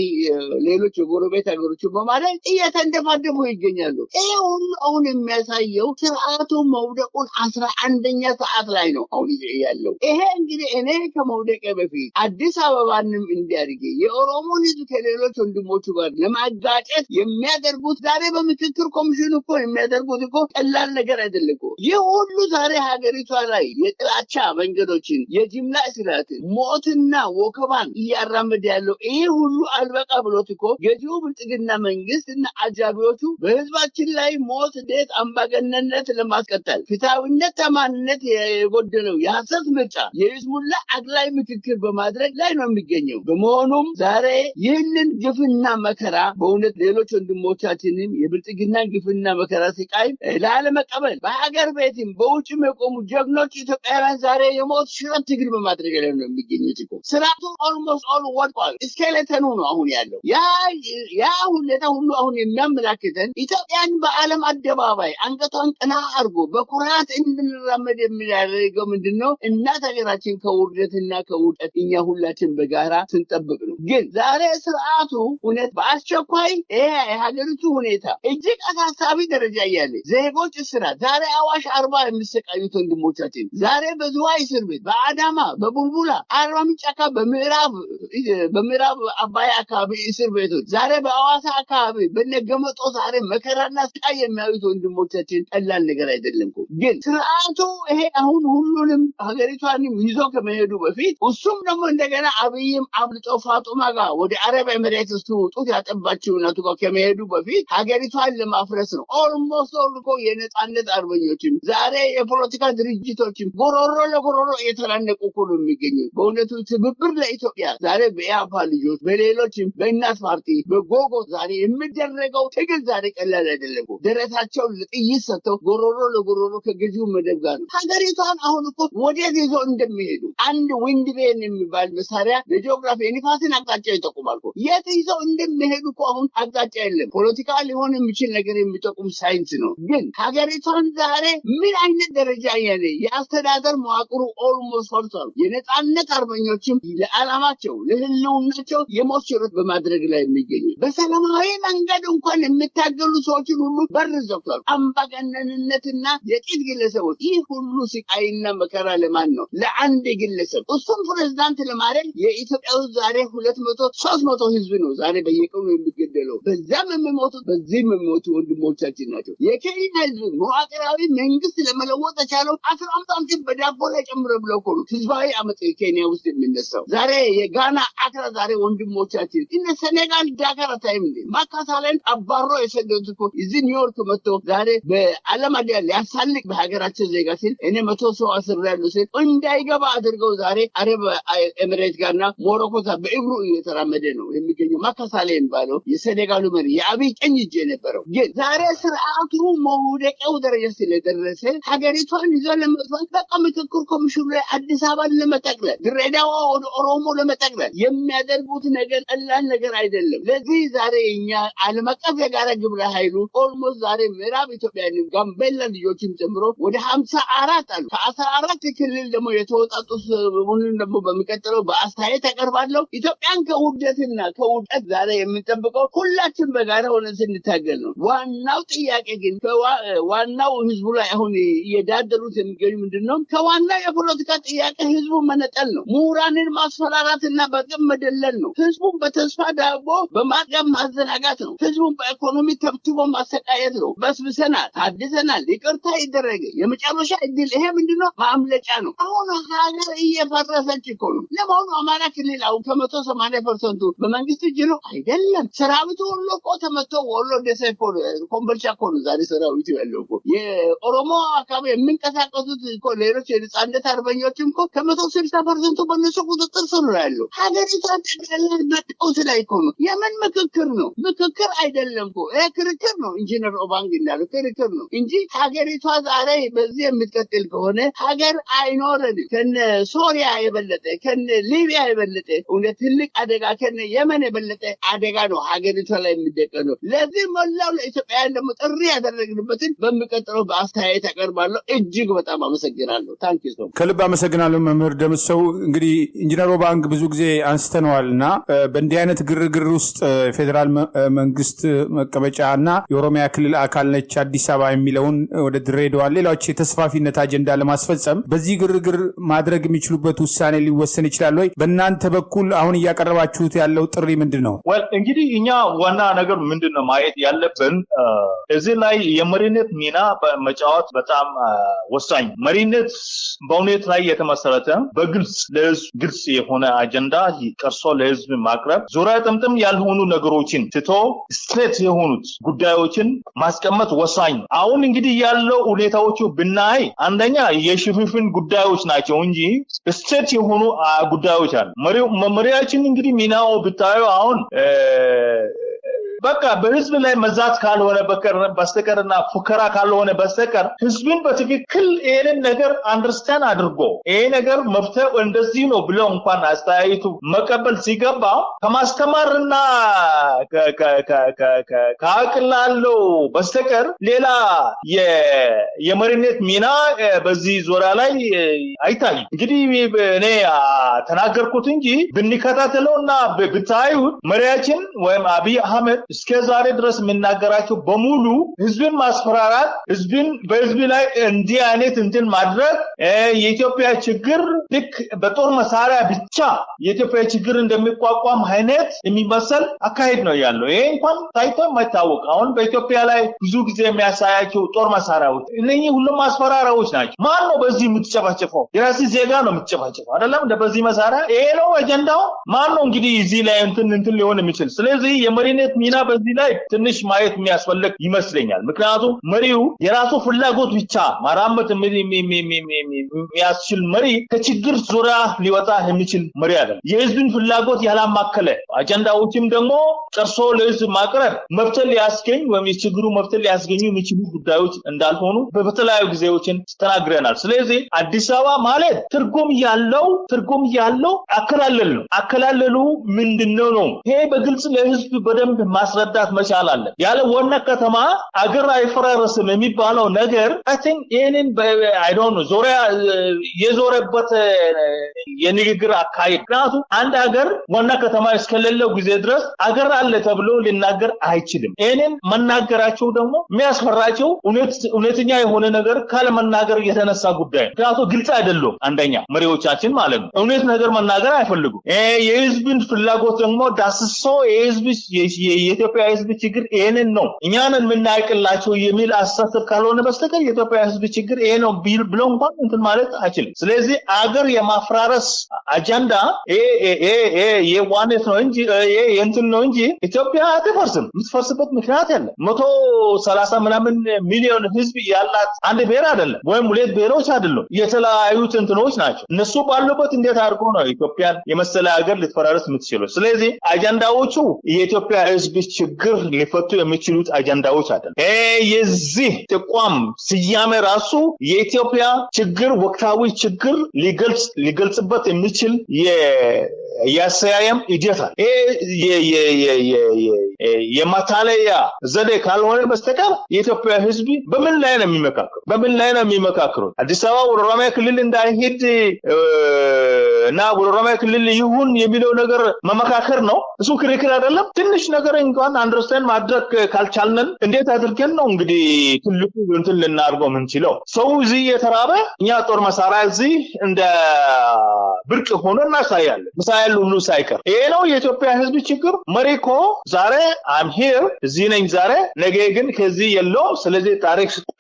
ሌሎች የጎረቤት ሀገሮች በማለት እየተንደፋደፉ ይገኛሉ። ይሄ ሁሉ አሁን የሚያሳየው ስርዓቱ መውደቁን 11ኛ ሰዓት ላይ ነው አሁን ያለው። ይሄ እንግዲህ እኔ ከመውደቄ በፊት አዲስ አበባንም እንዲያድግ የኦሮሞን ህዝብ ከሌሎች ወንድሞቹ ጋር ለማጋጨት የሚያደርጉት ዛሬ በምክክር ኮሚሽኑ እኮ የሚያደርጉት እኮ ቀላል ነገር አይደለም እኮ። ይህ ሁሉ ዛሬ ሀገሪቷ ላይ የጥላቻ መንገዶችን፣ የጅምላ እስራትን፣ ሞትና ወከባን እያራመደ ያለው ይሄ ሁሉ አልበቃ ብሎት እኮ ገዢው ብልጽግና መንግስትና አጃቢዎቹ በህዝባችን ላይ ሞት፣ ደት፣ አምባገነንነት ለማስቀጠል ፍትሃዊነት፣ ተማንነት የጎደለው የሐሰት ምርጫ፣ የይስሙላ አግላይ ምክክር በማድረግ ላይ ነው የሚገኘው። በመሆኑም ዛሬ ይህንን ግፍና መከራ በእውነት ሌሎች ወንድሞቻችንን የብልጽግና ግፍና መከራ ስቃይ ላለመቀበል በሀገር ቤትም በውጭም የቆሙ ጀግኖች ኢትዮጵያውያን ዛሬ የሞት ሽረት ትግል በማድረግ ላይ ነው የሚገኙት እኮ። ስርዓቱ ኦልሞስት ኦል ወድቋል። ስኬሌተኑ ነው አሁን ያለው። ያ ሁኔታ ሁሉ አሁን የሚያመላክተን ኢትዮጵያን በዓለም አደባባይ አንገቷን ቀና አድርጎ በኩራት እንድንራመድ የሚያደርገው ምንድነው? እናት ሀገራችን ከውርደትና ከውድቀት እኛ ሁላችን በጋራ ስንጠብቅ ነው። ግን ዛሬ ስርዓቱ እውነት በአስቸኳይ የሀገሪቱ ሁኔታ እጅግ አሳሳቢ ደረጃ ያለ ዜጎች እስራት ዛሬ አዋሽ 40 የሚሰቃዩት ወንድሞቻችን ዛሬ በዝዋይ እስር ቤት በአዳማ በቡልቡላ አርባ ምንጭ አካባቢ በምዕራብ አባያ አካባቢ እስር ቤቶች ዛሬ በአዋሳ አካባቢ በነገመጦ ዛሬ መከራና ስቃይ የሚያዩት ወንድሞቻችን ቀላል ነገር አይደለም። ግን ስርዓቱ ይሄ አሁን ሁሉንም ሀገሪቷን ይዞ ከመሄዱ በፊት እሱም ደግሞ እንደገና አብይም አብልጦ ፋጡማ ጋር ወደ አረብ ኤሚሬትስ ጡት ያጠባችው እናቱ ጋር ከመሄዱ በፊት ሀገሪቷን ለማፍረስ ነው። ኦልሞስት እኮ የነጻነት አርበኞችም ዛሬ የፖለቲካ ድርጅቶችም ጎሮሮ ለጎሮሮ እየተናነቁ እኮ ነው የሚገኙት። በእውነቱ ትብብር ለኢትዮጵያ ዛሬ በኢያፓ ልጆች በሌሎችም በእናት ፓርቲ በጎጎ ዛሬ የሚደረገው ትግል ዛሬ ቀላል አይደለም። ደረታቸው ለጥይት ሰጥተው ጎሮሮ ለጎሮሮ ከገዢው መደብ ጋር ነው። ሀገሪቷን አሁን እኮ ወዴት ይዞ እንደሚሄዱ አንድ ዊንድ ቬን የሚባል መሳሪያ በጂኦግራፊ የንፋስን አቅጣጫ ይጠቁማል እኮ የት ይዘው እንደሚሄዱ እኮ አሁን አቅጣጫ የለም። ፖለቲካ ሊሆን የሚችል ነገር የሚጠቁም ሳይንስ ነው። ግን ሀገሪቷን ዛሬ ምን አይነት ደረጃ ያለ የአስተዳደር መዋቅሩ ኦልሞስት ፈርሷል። የነጻነት አርበኞችም ለዓላማቸው ለህልውናቸው የሞት ሽረት በማድረግ ላይ የሚገኙ በሰላማዊ መንገድ እንኳን የሚታገሉ ሰዎችን ሁሉ በር ዘግቷል። አምባገነንነትና የጥቂት ግለሰቦች ይህ ሁሉ ስቃይና መከራ ለማን ነው? ለአንድ ግለሰብ። እሱም ፕሬዝዳንት ለማድረግ የኢትዮጵያ ውስጥ ዛሬ 200-300 ህዝብ ነው ዛሬ በየቀኑ የሚገደለው። በዛም የሚሞቱት በዚህም የሚሞቱ ወንድሞቻችን ናቸው። የኬንያ ህዝብ መዋቅራዊ መንግስት ለመለወጥ የቻለው 15 ሳንቲም በዳቦ ላይ ጨምረ ብለው እኮ ነው ህዝባዊ አመፅ ኬንያ ውስጥ የሚነሳው። ዛሬ የጋና አክራ ዛሬ ወንድሞቻችን እነ ሴኔጋል ዳካር ታይም ማካሳለን አባሮ የሰደዱት እኮ እዚህ ኒውዮርክ መጥቶ ዛሬ በዓለም አዲያ ሊያሳልቅ በሀገራችን ዜጋ ሲል እኔ 100 ሰው አስሬያለሁ ሲል እንዳይገባ አድርገው ዛሬ አረብ ኤሚሬት ጋርና ሞሮኮ በእግሩ እየተራመደ ነው የሚገኘው። ማካሳለ የሚባለው የሴኔጋሉ መሪ የአብይ ቀኝ እጅ የነበረው ግን ዛሬ ስርዓቱ መውደቂያው ደረጃ ስለደረሰ ሀገሪቷን ይዞ ለመጥፋት በቃ ምክክር ኮሚሽኑ ላይ አዲስ አበባን ለመጠቅለል ድሬዳዋ ወደ ኦሮሞ ለመጠቅለል የሚያደርጉት ነገር ቀላል ነገር አይደለም። ለዚህ ዛሬ እኛ ዓለም አቀፍ የጋራ ግብረ ኃይሉ ኦልሞስት ዛሬ ምዕራብ ኢትዮጵያ ጋምቤላ ልጆችም ጨምሮ ወደ 54 አሉ። ከ14 ክልል ደግሞ የተወጣጡ ሁሉን ደግሞ በሚቀጥለው በአስተያየት ያቀርባለሁ። ኢትዮጵያን ከውርደትና ከውድቀት ዛሬ የምንጠብቀው ሁላችን በጋራ ሆነን ስንታገል ነው። ዋናው ጥያቄ ግን ዋናው ህዝቡ ላይ አሁን እየዳደሩት የሚገኙ ምንድነው? ከዋናው የፖለቲካ ጥያቄ ህዝቡ መነጠል ነው። ምሁራንን ማስፈራራትና በጥም መደለል ነው። ህዝቡን በተስፋ ዳቦ በማጥገብ ማዘናጋት ነው። ህዝቡን በኢኮኖሚ ተብትቦ ማሰቃየት ነው። በስብሰናል፣ ታድሰናል፣ ይቅርታ ይደረገ የመጨረሻ እድል ይሄ ምንድነው? ማምለጫ ነው። አሁን ሀገር እየፈረሰች እኮ ነው። ለመሆኑ አማራ ክልል አሁን ከ180% በመንግስት እጅ ነው አይደለም። ሰራዊቱ ሁሉ እኮ ተመቶ ወሎ ደሴ እኮ ኮምቦልቻ እኮ ነው ዛሬ ሰራዊቱ ያለው እኮ። የኦሮሞ አካባቢ የሚንቀሳቀሱት እኮ ሌሎች የነጻነት አርበኞችም እኮ ከ160% በእነሱ ቁጥጥር ስር ነው ያለው። ሀገሪቷ ጠቅላላ በቀውስ ላይ እኮ ነው። የምን ምክክር ነው? ምክክር አይደለም እኮ ይሄ ክርክር ነው። ኢንጂነር ኦባንግ እንዳለው ክርክር ነው እንጂ ሀገሪቷ ዛሬ በዚህ የምትቀጥል ከሆነ ሀገር አይኖረንም። ከነ ሶሪያ የበለጠ ከነ ሊቢያ የበለጠ እውነት ትልቅ አደጋ ከነ የመን የበለጠ አደጋ ነው ሀገሪቷ ላይ የሚደቀነው። ለዚህ መላው ለኢትዮጵያውያን ደግሞ ጥሪ ያደረግንበትን በሚቀጥለው በአስተያየት ያቀርባለሁ። እጅግ በጣም አመሰግናለሁ። ታንኪ ሶ ከልብ አመሰግናለሁ መምህር ደምሰው። እንግዲህ ኢንጂነር ኦባንግ ብዙ ጊዜ አንስተነዋል እና በእንዲህ አይነት ግርግር ውስጥ ፌዴራል መንግስት መቀመጫ እና የኦሮሚያ ክልል አካል ነች አዲስ አበባ የሚለውን ወደ ድሬዳዋ ሌሎች የተስፋፊነት አጀንዳ ለማስፈጸም በዚህ ግርግር ማድረግ የሚችሉበት ውሳኔ ሊወሰን ይችላል ወይ? በእናንተ በኩል አሁን እያቀረባችሁት ያለው ጥሪ ምንድን ነው? እንግዲህ እኛ ዋና ነገር ምንድን ነው ማየት ያለብን እዚህ ላይ የመሪነት ሚና መጫወት በጣም ወሳኝ። መሪነት በእውነት ላይ የተመሰረተ በግልጽ ለህዝብ ግልጽ የሆነ አጀንዳ ቀርሶ ለህዝብ ማቅረብ፣ ዙሪያ ጥምጥም ያልሆኑ ነገሮችን ትቶ ስትሬት የሆኑት ጉዳዮችን ማስቀመጥ ወሳኝ። አሁን እንግዲህ ያለው ሁኔታዎቹ ብናይ አንደኛ የሽፍንፍን ጉዳዮች ናቸው እንጂ ስትሬት የሆኑ ጉዳዮች አሉ። መሪያችን እንግዲህ ሚናው ብታዩ አሁን በቃ በህዝብ ላይ መዛት ካልሆነ በስተቀርና ፉከራ ካልሆነ በስተቀር ህዝብን በትክክል ይሄንን ነገር አንደርስታንድ አድርጎ ይሄ ነገር መፍትሄው እንደዚህ ነው ብለው እንኳን አስተያየቱ መቀበል ሲገባ ከማስተማርና ካቅላለው በስተቀር ሌላ የመሪነት ሚና በዚህ ዙሪያ ላይ አይታይም። እንግዲህ እኔ ተናገርኩት እንጂ ብንከታተለውና ብታዩት መሪያችን ወይም አብይ አህመድ እስከዛሬ ድረስ የምናገራቸው በሙሉ ህዝብን ማስፈራራት፣ ህዝብን በህዝብ ላይ እንዲህ አይነት እንትን ማድረግ የኢትዮጵያ ችግር ልክ በጦር መሳሪያ ብቻ የኢትዮጵያ ችግር እንደሚቋቋም አይነት የሚመስል አካሄድ ነው ያለው። ይሄ እንኳን ታይቶ የማይታወቅ አሁን በኢትዮጵያ ላይ ብዙ ጊዜ የሚያሳያቸው ጦር መሳሪያዎች እነኚህ ሁሉም ማስፈራሪያዎች ናቸው። ማን ነው በዚህ የምትጨፋጨፈው? የራስ ዜጋ ነው የምትጨፋጨፈው አይደለም? በዚህ መሳሪያ ይሄ ነው አጀንዳው። ማን ነው እንግዲህ እዚህ ላይ እንትን ሊሆን የሚችል? ስለዚህ የመሪነት ሚና በዚህ ላይ ትንሽ ማየት የሚያስፈልግ ይመስለኛል። ምክንያቱም መሪው የራሱ ፍላጎት ብቻ ማራመድ የሚያስችል መሪ ከችግር ዙሪያ ሊወጣ የሚችል መሪ አይደለም። የህዝብን ፍላጎት ያላማከለ አጀንዳዎችም ደግሞ ጨርሶ ለህዝብ ማቅረብ መብትን ሊያስገኝ ወይም የችግሩ መብትን ሊያስገኙ የሚችሉ ጉዳዮች እንዳልሆኑ በተለያዩ ጊዜዎችን ተናግረናል። ስለዚህ አዲስ አበባ ማለት ትርጉም ያለው አከላለል ነው። አከላለሉ ምንድነው ነው? ይሄ በግልጽ ለህዝብ በደንብ ማስረዳት መቻል አለ። ያለ ዋና ከተማ አገር አይፈራረስም የሚባለው ነገር አይ ቲንክ ይሄንን አይ ዶንት ኖ ዞሪያ የዞረበት የንግግር አካሄድ። ምክንያቱም አንድ ሀገር ዋና ከተማ እስከሌለው ጊዜ ድረስ አገር አለ ተብሎ ሊናገር አይችልም። ይሄንን መናገራቸው ደግሞ የሚያስፈራቸው እውነተኛ የሆነ ነገር ካለመናገር የተነሳ ጉዳይ። ምክንያቱም ግልጽ አይደለም። አንደኛ መሪዎቻችን ማለት ነው እውነት ነገር መናገር አይፈልጉም። የህዝብን ፍላጎት ደግሞ ዳስሶ የኢትዮጵያ ህዝብ ችግር ይሄንን ነው እኛን የምናይቅላቸው የሚል አስተሳሰብ ካልሆነ በስተቀር የኢትዮጵያ ህዝብ ችግር ይሄ ነው ብሎ እንኳን እንትን ማለት አይችልም። ስለዚህ አገር የማፍራረስ አጀንዳ የዋነት ነው እንጂ እንትን ነው እንጂ ኢትዮጵያ አትፈርስም። የምትፈርስበት ምክንያት የለም። 130 ምናምን ሚሊዮን ህዝብ ያላት አንድ ብሔር አይደለም ወይም ሁለት ብሔሮች አይደሉም። የተለያዩ እንትኖች ናቸው። እነሱ ባሉበት እንዴት አድርጎ ነው ኢትዮጵያን የመሰለ ሀገር ልትፈራረስ የምትችለው? ስለዚህ አጀንዳዎቹ የኢትዮጵያ ህዝብ ችግር ሊፈቱ የሚችሉት አጀንዳዎች አይደለም። የዚህ ተቋም ስያሜ ራሱ የኢትዮጵያ ችግር ወቅታዊ ችግር ሊገልጽበት የሚችል የአሰያየም ይጀታል። የማታለያ ዘዴ ካልሆነ በስተቀር የኢትዮጵያ ህዝብ በምን ላይ ነው የሚመካከሩት? አዲስ አበባ ወደ ኦሮሚያ ክልል እንዳይሄድ እና ወደ ኦሮሚያ ክልል ይሁን የሚለው ነገር መመካከር ነው። እሱ ክርክር አይደለም። ትንሽ ነገር እንኳን አንደርስታንድ ማድረግ ካልቻልን እንዴት አድርገን ነው እንግዲህ ትልቁ እንትን ልናርገው የምንችለው? ሰው እዚህ የተራበ እኛ ጦር መሳሪያ እዚህ እንደ ብርቅ ሆኖ እናሳያለን። ምሳሌ ሁሉ ሳይቀር ይሄ ነው የኢትዮጵያ ህዝብ ችግር። መሪኮ ዛሬ አም ሂር እዚህ ነኝ ዛሬ፣ ነገ ግን ከዚህ የለው። ስለዚህ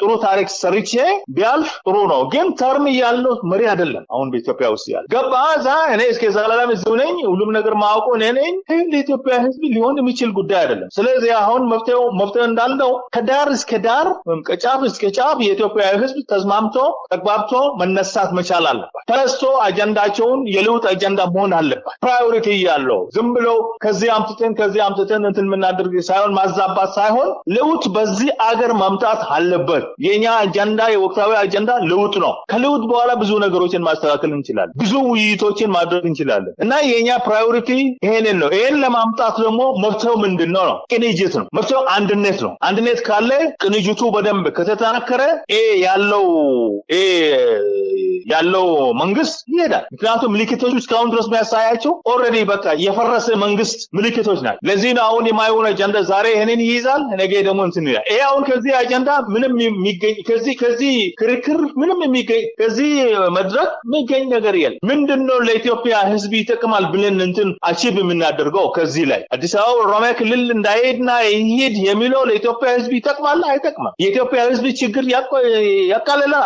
ጥሩ ታሪክ ሰርቼ ቢያልፍ ጥሩ ነው። ግን ተርም ያለው መሪ አይደለም አሁን በኢትዮጵያ ውስጥ ያለ ገባዛ። እኔ እስከ ዘላለም እዚህ ነኝ፣ ሁሉም ነገር ማውቀው እኔ ነኝ። ይሄ ለኢትዮጵያ ህዝብ ሊሆን የሚችል ጉዳይ አይደለም። ስለዚህ አሁን መፍትሄው እንዳልነው ከዳር እስከ ዳር ወይም ከጫፍ እስከ ጫፍ የኢትዮጵያ ህዝብ ተስማምቶ ተግባብቶ መነሳት መቻል አለበት። ተነስቶ አጀንዳቸውን የለውጥ አጀንዳ መሆን አለበት። ፕራዮሪቲ ያለው ዝም ብሎ ከዚህ አምጥተን እንትን የምናደርግ ሳይሆን ማዛባት ሳይሆን ለውጥ በዚህ አገር መምጣት አለበት። የኛ አጀንዳ የወቅታዊ አጀንዳ ለውጥ ነው። ከለውጥ በኋላ ብዙ ነገሮችን ማስተካከል እንችላለን። ብዙ ውይይቶችን ማድረግ እንችላለን እና የኛ ፕራዮሪቲ ይሄንን ነው። ይሄን ለማምጣት ደግሞ መፍትሄው ምንድነው ነው? ቅንጅት ነው። መፍትሄው አንድነት ነው። አንድነት ካለ ቅንጅቱ በደንብ ከተጠናከረ ያለው መንግስት ይሄዳል። ምክንያቱም ምልክቶች እስካሁን ድረስ የሚያሳያቸው ኦልሬዲ በቃ የፈረሰ መንግስት ምልክቶች ናቸው። ለዚህ ነው አሁን የማይሆን አጀንዳ ዛሬ ይሄንን ይይዛል፣ ነገ ደግሞ እንትን ይላል። ይሄ አሁን ከዚህ አጀንዳ ምንም የሚገኝ ከዚህ ክርክር ምንም የሚገኝ ከዚህ መድረክ የሚገኝ ነገር የለም። ምንድነው ለኢትዮጵያ ህዝብ ይጠቅማል ብለን እንትን አቺቭ የምናደርገው? ከዚህ ላይ አዲስ አበባ ኦሮሚያ ክልል እንዳይሄድና ይሄድ የሚለው ለኢትዮጵያ ህዝብ ይጠቅማል አይጠቅማም? የኢትዮጵያ ህዝብ ችግር ያቃልላል።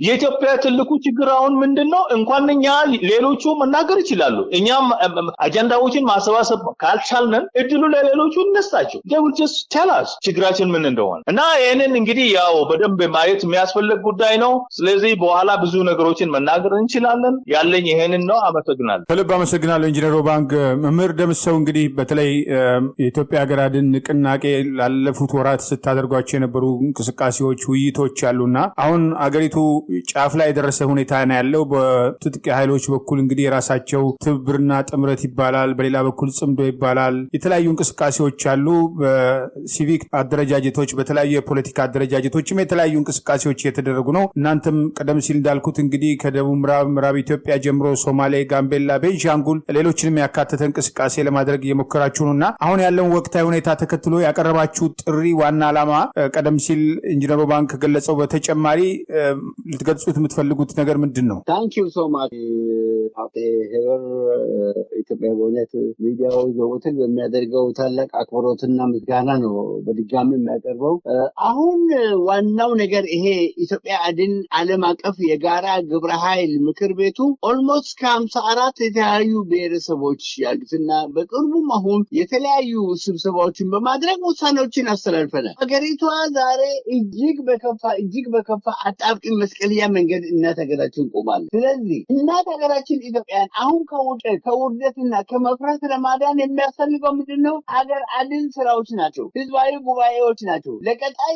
የኢትዮጵያ ትልቁ ችግር አሁን ምንድነው? እንኳን እኛ ሌሎቹ መናገር ይችላሉ። እኛም አጀንዳዎችን ማሰባሰብ ካልቻልን እድሉ ለሌሎቹ እንስጣቸው። they will just tell us ችግራችን ምን እንደሆነ እና ይሄንን እንግዲህ ያው በደንብ ማየት የሚያስፈልግ ጉዳይ ነው። ስለዚህ በኋላ ብዙ ነገሮችን መናገር እንችላለን። ያለኝ ይሄንን ነው። አመሰግናለሁ። ከልብ አመሰግናለሁ ኢንጂነር ኦባንግ። መምህር ደምሰው እንግዲህ በተለይ የኢትዮጵያ ሀገር አድን ንቅናቄ ላለፉት ወራት ስታደርጓቸው የነበሩ እንቅስቃሴዎች፣ ውይይቶች አሉና አሁን አገሪቱ ጫፍ ላይ የደረሰ ሁኔታ ነው ያለው። በትጥቅ ኃይሎች በኩል እንግዲህ የራሳቸው ትብብርና ጥምረት ይባላል፣ በሌላ በኩል ጽምዶ ይባላል። የተለያዩ እንቅስቃሴዎች አሉ። በሲቪክ አደረጃጀቶች፣ በተለያዩ የፖለቲካ አደረጃጀቶችም የተለያዩ እንቅስቃሴዎች እየተደረጉ ነው። እናንተም ቀደም ሲል እንዳልኩት እንግዲህ ከደቡብ ምዕራብ ኢትዮጵያ ጀምሮ ሶማሌ፣ ጋምቤላ፣ ቤንሻንጉል ሌሎችንም ያካተተ እንቅስቃሴ ለማድረግ እየሞከራችሁ ነውና አሁን ያለውን ወቅታዊ ሁኔታ ተከትሎ ያቀረባችሁ ጥሪ ዋና ዓላማ ቀደም ሲል ኢንጂነር ባንክ ከገለጸው በተጨማሪ ልትገልጹት የምትፈልጉት ነገር ምንድን ነው? ታንኪዩ ሶ ማች ሄበር ኢትዮጵያ በእውነት ሚዲያው ዘወትር በሚያደርገው ታላቅ አክብሮትና ምስጋና ነው በድጋሚ የሚያቀርበው። አሁን ዋናው ነገር ይሄ ኢትዮጵያ አድን ዓለም አቀፍ የጋራ ግብረ ኃይል ምክር ቤቱ ኦልሞስት ከ54 የተለያዩ ብሔረሰቦች ያሉትና በቅርቡም አሁን የተለያዩ ስብሰባዎችን በማድረግ ውሳኔዎችን አስተላልፈናል። ሀገሪቷ ዛሬ እጅግ በከፋ አጣብቂኝ መስቀልያ መንገድ እናት ሀገራችን ቆማለች። ስለዚህ እናት ሀገራችን ኢትዮጵያን አሁን ከውርደትና ከመፍራት ለማዳን የሚያስፈልገው ምንድነው? ሀገር አድን ስራዎች ናቸው፣ ህዝባዊ ጉባኤዎች ናቸው። ለቀጣይ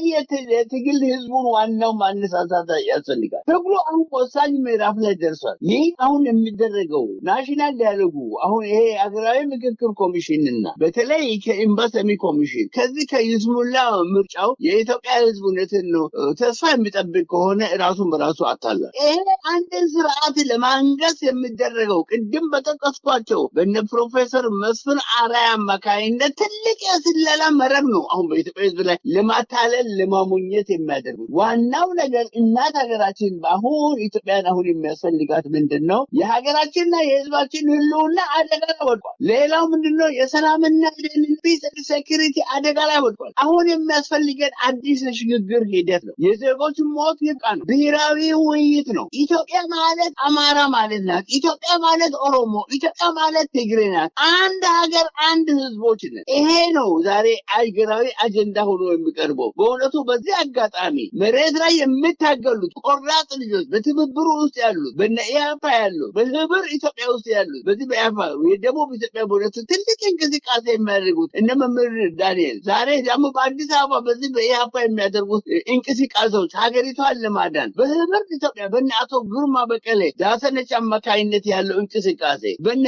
የትግል ህዝቡን ዋናው ማነሳሳት ያስፈልጋል። ትግሉ አሁን ወሳኝ ምዕራፍ ላይ ደርሷል። ይህ አሁን የሚደረገው ናሽናል ዲያሎጉ አሁን ይሄ ሀገራዊ ምክክር ኮሚሽንና በተለይ ከኢምባሰሚ ኮሚሽን ከዚህ ከይስሙላ ምርጫው የኢትዮጵያ ህዝብ እውነትን ነው ተስፋ የሚጠብቅ ከሆነ ራሱን በራሱ አታሏል። ይሄ አንድን ስርዓት ለማንገስ የሚደረገው ቅድም በጠቀስኳቸው በነ ፕሮፌሰር መስፍን አርአያ አማካይነት ትልቅ የስለላ መረብ ነው። አሁን በኢትዮጵያ ህዝብ ላይ ለማታለል ለማሞኘት የሚያደርጉት ዋናው ነገር እናት ሀገራችን በአሁን ኢትዮጵያን አሁን የሚያስፈልጋት ምንድነው? የሀገራችንና የህዝባችን ህልውና አደጋ ላይ ወድቋል። ሌላው ምንድነው? የሰላምና ፒስ ኤንድ ሴኩሪቲ አደጋ ላይ ወድቋል። አሁን የሚያስፈልገን አዲስ ሽግግር ሂደት ነው። የዜጎች ሞት ይብቃ ነው። ብሔራዊ ውይይት ነው። ኢትዮጵያ ማለት አማራ ማለት ናት። ኢትዮጵያ ማለት ኦሮሞ፣ ኢትዮጵያ ማለት ትግሬ ናት። አንድ ሀገር አንድ ህዝቦች ነን። ይሄ ነው ዛሬ ሀገራዊ አጀንዳ ሆኖ የሚቀርበው። በእውነቱ በዚህ አጋጣሚ መሬት ላይ የሚታገሉት ቆራጥ ልጆች በትብብሩ ውስጥ ያሉት በነ ኢህአፓ ያሉት በህብር ኢትዮጵያ ውስጥ ያሉት በዚህ በኢህአፓ የደቡብ ኢትዮጵያ በእውነቱ ትልቅ እንቅስቃሴ የሚያደርጉት እነ መምህር ዳንኤል ዛሬ ደግሞ በአዲስ አበባ በዚህ በኢህአፓ የሚያደርጉት እንቅስቃሴዎች ሀገሪቷን ለማዳን በህብር ኢትዮጵያ በነ አቶ ግርማ በቀለ ዳሰነች አማካይነት ያለው እንቅስቃሴ በነ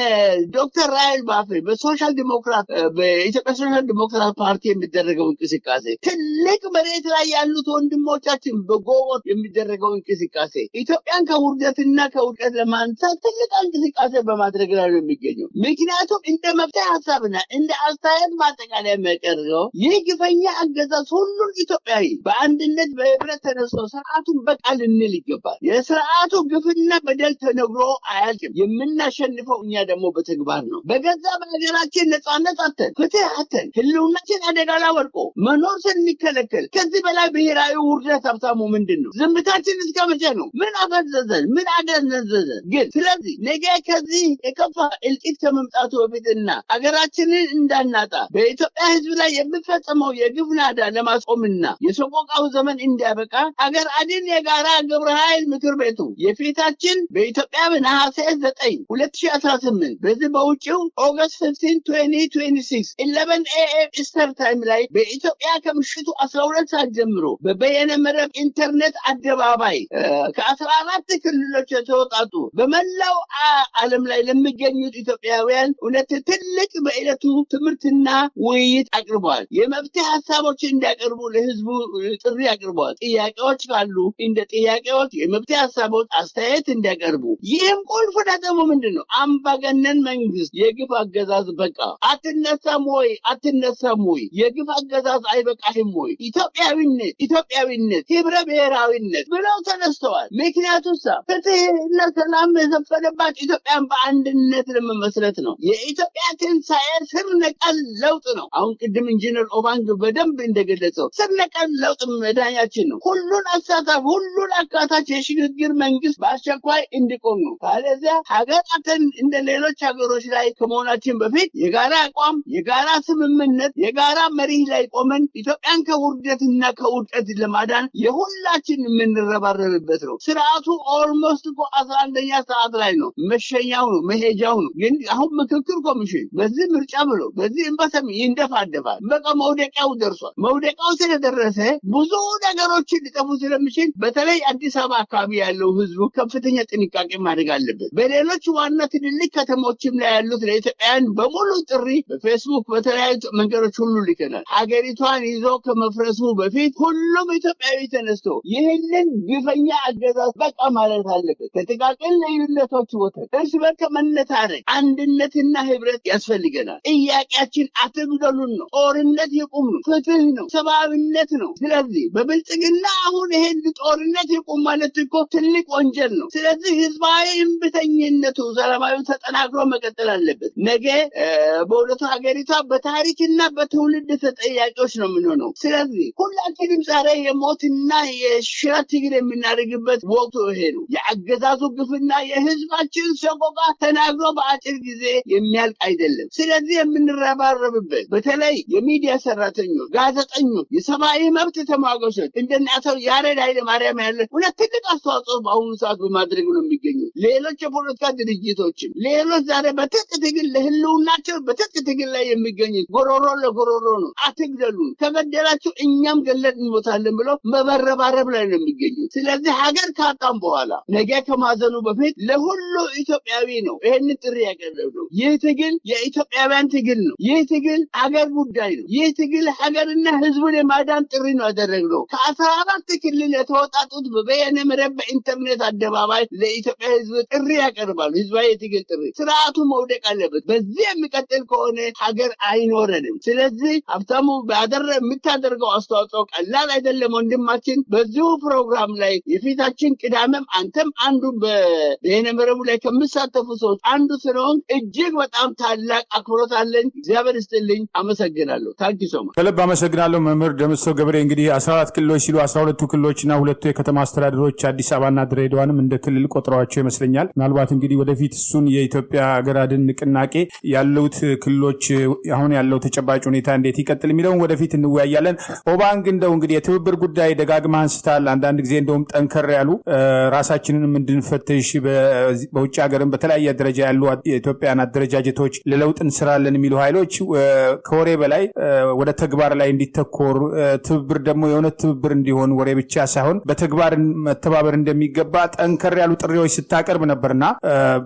ዶክተር ራይል ባፌ በሶሻል ዲሞክራት በኢትዮጵያ ሶሻል ዲሞክራት ፓርቲ የሚደረገው እንቅስቃሴ ትልቅ መሬት ላይ ያሉት ወንድሞቻችን በጎቦት የሚደረገው እንቅስቃሴ ኢትዮጵያን ከውርደትና ከውድቀት ለማንሳት ትልቅ እንቅስቃሴ በማድረግ ላይ ነው የሚገኘው። ምክንያቱም እንደ መፍትሄ ሀሳብና እንደ አስተያየት ማጠቃለያ የሚያቀርበው ይህ ግፈኛ አገዛዝ ሁሉን ኢትዮጵያዊ በአንድነት በህብረት ተነስቶ ስርዓቱን በቃ ልንል ይገባል። የስርዓቱ ግፍና በደል ተነግሮ አያልቅም። የምናሸንፈው እኛ ደግሞ በተግባር ነው። በገዛ በሀገራችን ነጻነት አተን ፍትህ አተን ህልውናችን አደጋ ላይ ወድቆ መኖር ስንከለከል ከዚህ በላይ ብሔራዊ ውርደት ሀብታሙ ምንድን ነው? ዝምታችን እስከ መቼ ነው? ምን አፈዘዘን? ምን አደነዘዘን? ግን ስለዚህ ነገ ከዚህ የከፋ እልቂት ከመምጣቱ በፊትና ሀገራችንን እንዳናጣ በኢትዮጵያ ህዝብ ላይ የሚፈጸመው የግፍ ናዳ ለማስቆምና የሰቆቃው ዘመን እንዲያበቃ ሀገር አድን የጋራ ግብረ ኃይል ምክር ቤቱ የፊታችን በኢትዮጵያ በነሐሴ 9 2018 በዚህ በውጪው ኦገስት 15 2026 11 AM ኢስተር ታይም ላይ በኢትዮጵያ ከምሽቱ 12 ሰዓት ጀምሮ በበየነ መረብ ኢንተርኔት አደባባይ ከ14 ክልሎች የተወጣጡ በመላው ዓለም ላይ ለሚገኙት ኢትዮጵያውያን እውነት ትልቅ በዕለቱ ትምህርትና ውይይት አቅርበዋል። የመፍትሄ ሀሳቦች እንዲያቀርቡ ለህዝቡ ጥሪ አቅርበዋል። ጥያቄዎች ካሉ እንደ ጥያቄዎች የመፍትሄ ሀሳቦች አስተያየት እንዲያቀርቡ። ይህም ቁልፍ ነጥቡ ምንድነው? አምባገነን መንግስት የግፍ አገዛዝ በቃ አትነሳም ወይ? የግፍ አገዛዝ አይበቃህም ወይ? ኢትዮጵያዊነት ህብረ ብሔራዊነት ብለው ተነስተዋል። ምክንያቱም ፍትህና ሰላም የሰፈነባት ኢትዮጵያን በአንድነት ለመመስረት ነው። የኢትዮጵያ ትንሣኤ ስር ነቀል ለውጥ ነው። አሁን ቅድም ኢንጂነር ኦባንግ በደንብ እንደገለጸው ስር ነቀል ለውጥ መዳኛችን ነው። ሁሉን አሳታፊ ሁሉን አካታች የሽግግር መንግስት በአስቸኳይ እንዲቆም ነው። ካለዚያ ሀገራትን እንደ ሌሎች ሀገሮች ላይ ከመሆናችን በፊት የጋራ አቋም፣ የጋራ ስምምነት፣ የጋራ መሪ ላይ ቆመን ኢትዮጵያን ከውርደትና ከውድቀት ለማዳን የሁላችን የምንረባረብበት ነው። ስርዓቱ ኦልሞስት እኮ 11ኛ ሰዓት ላይ ነው። መሸኛው ነው፣ መሄጃው ነው። ግን አሁን ምክክር ኮሚሽን በዚህ ምርጫ ብሎ በዚህ እንበሰም ይንደፋደፋል። በቃ መውደቂያው ደርሷል። መውደቂያው ስለደረሰ ብዙ ነገሮችን ሊጠፉ ስለሚችል በተለይ አዲስ አበባ አካባቢ ያለው ህዝቡ ከፍተኛ ጥንቃቄ ማድረግ አለበት። በሌሎች ዋና ትልልቅ ከተሞችም ላይ ያሉት ለኢትዮጵያውያን በሙሉ ጥሪ በፌስቡክ በተለያዩ መንገዶች ሁሉ ልከናል። ሀገሪቷን ይዞ ከመፍረሱ በፊት ሁሉም ኢትዮጵያዊ ተነስቶ ይህንን ግፈኛ አገዛዝ በቃ ማለት አለበት። ከጥቃቅን ልዩነቶች ወጥተን እርስ በርስ መነታረክ፣ አንድነትና ህብረት ያስፈልገናል። ጥያቄያችን አትግደሉን ነው። ጦርነት ይቁም ነው። ፍትህ ነው። ሰብአዊነት ነው። ስለዚህ በብልጽግና አሁን ይሄን ጦርነት ይቁም ማለት እኮ ትልቅ ወንጀል ነው። ስለዚህ ህዝባዊ እምቢተኝነቱ ሰላማዊ ተጠናክሮ መቀጠል አለበት። ነገ በእውነቱ ሀገሪቷ በታሪክና በትውልድ ተጠያቂዎች ነው የምንሆነው። ስለዚህ ሁላችንም ዛሬ የሞትና የሽረት ትግል የምናደርግበት ወቅቱ ይሄ ነው። የአገዛዙ ግፍና የህዝባችን ሰቆቃ ተናግሮ በአጭር ጊዜ የሚያልቅ አይደለም። ስለዚህ የምንረባረብበት በተለይ የሚዲያ ሰራተኞች፣ ጋዜጠኞች፣ የሰብአዊ መብት ተሟጋቾች እንደነ አቶ ያሬድ ኃይለማርያም ያለ ሁለት ትልቅ አስተዋጽኦ በአሁኑ ሰዓት በማድረግ ነው የሚገኙት። ሌሎች የፖለቲካ ድርጅቶችም ሌሎች ዛሬ በትጥቅ ትግል ለህልውናቸው በትጥቅ ትግል ላይ የሚገኙት ጎሮሮ ለጎሮሮ ነው። አትግደሉን፣ ከገደላችሁ እኛም ገለን እንሞታለን ብለው መበረባረብ ላይ ነው የሚገኙት። ስለዚህ ሀገር ካጣም በኋላ ነገ ከማዘኑ በፊት ለሁሉ ኢትዮጵያዊ ነው ይሄንን ጥሪ ያቀረብነው። ይህ ትግል የኢትዮጵያውያን ትግል ነው። ይህ ትግል ሀገር ጉዳይ ነው። ይህ ትግል ሀገርና ህዝቡን የማዳን ጥሪ ነው ያደረግነው። ከ14 ክልል የተወጣጡት በበየነ መረብ በኢንተርኔት አደባባይ ለኢትዮጵያ ህዝብ ጥሪ ያቀርባሉ። ህዝባዊ የትግል ጥሪ። ስርዓቱ መውደቅ አለበት። በዚህ የሚቀጥል ከሆነ ሀገር አይኖረንም። ስለዚህ ሀብታሙ የምታደርገው አስተዋጽኦ ቀላል አይደለም ወንድማችን። በዚሁ ፕሮግራም ላይ የፊታችን ቅዳሜም አንተም አንዱ በበየነ መረቡ ላይ ከሚሳተፉ ሰዎች አንዱ ስለሆን እጅግ በጣም ታላቅ አክብሮት አለኝ። እግዚአብሔር ይስጥልኝ። አመሰግናለሁ። ታንኪ ሶማ ከልብ አመሰግናለሁ መምህር ደምሰው ገብሬ። እንግዲህ 14 ክልሎች ሲሉ 12ቱ ክልሎችና ሁለቱ የከተማ አስተዳደሮች አዲስ አበባና ድሬዳዋንም እንደ ክልል ቆጥረዋቸው ይመስለኛል። ምናልባት እንግዲህ ወደፊት እሱን የኢትዮጵያ ሀገር አድን ንቅናቄ ያሉት ክልሎች አሁን ያለው ተጨባጭ ሁኔታ እንዴት ይቀጥል የሚለውን ወደፊት እንወያያለን። ኦባንግ እንደው እንግዲህ የትብብር ጉዳይ ደጋግማ አንስታል። አንዳንድ ጊዜ እንደውም ጠንከር ያሉ ራሳችንንም እንድንፈትሽ በውጭ ሀገርም በተለያየ ደረጃ ያሉ የኢትዮጵያን አደረጃጀቶች ለለውጥ እንስራለን የሚሉ ኃይሎች ከወሬ በላይ ወደ ተግባር ላይ እንዲተኮር ትብብር ደግሞ የሆነ ትብብር እንዲሆን ወሬ ብቻ ሳይሆን በተግባር መተባበር እንደሚገባ ጠንከር ያሉ ጥሪዎች ስታቀርብ ነበርና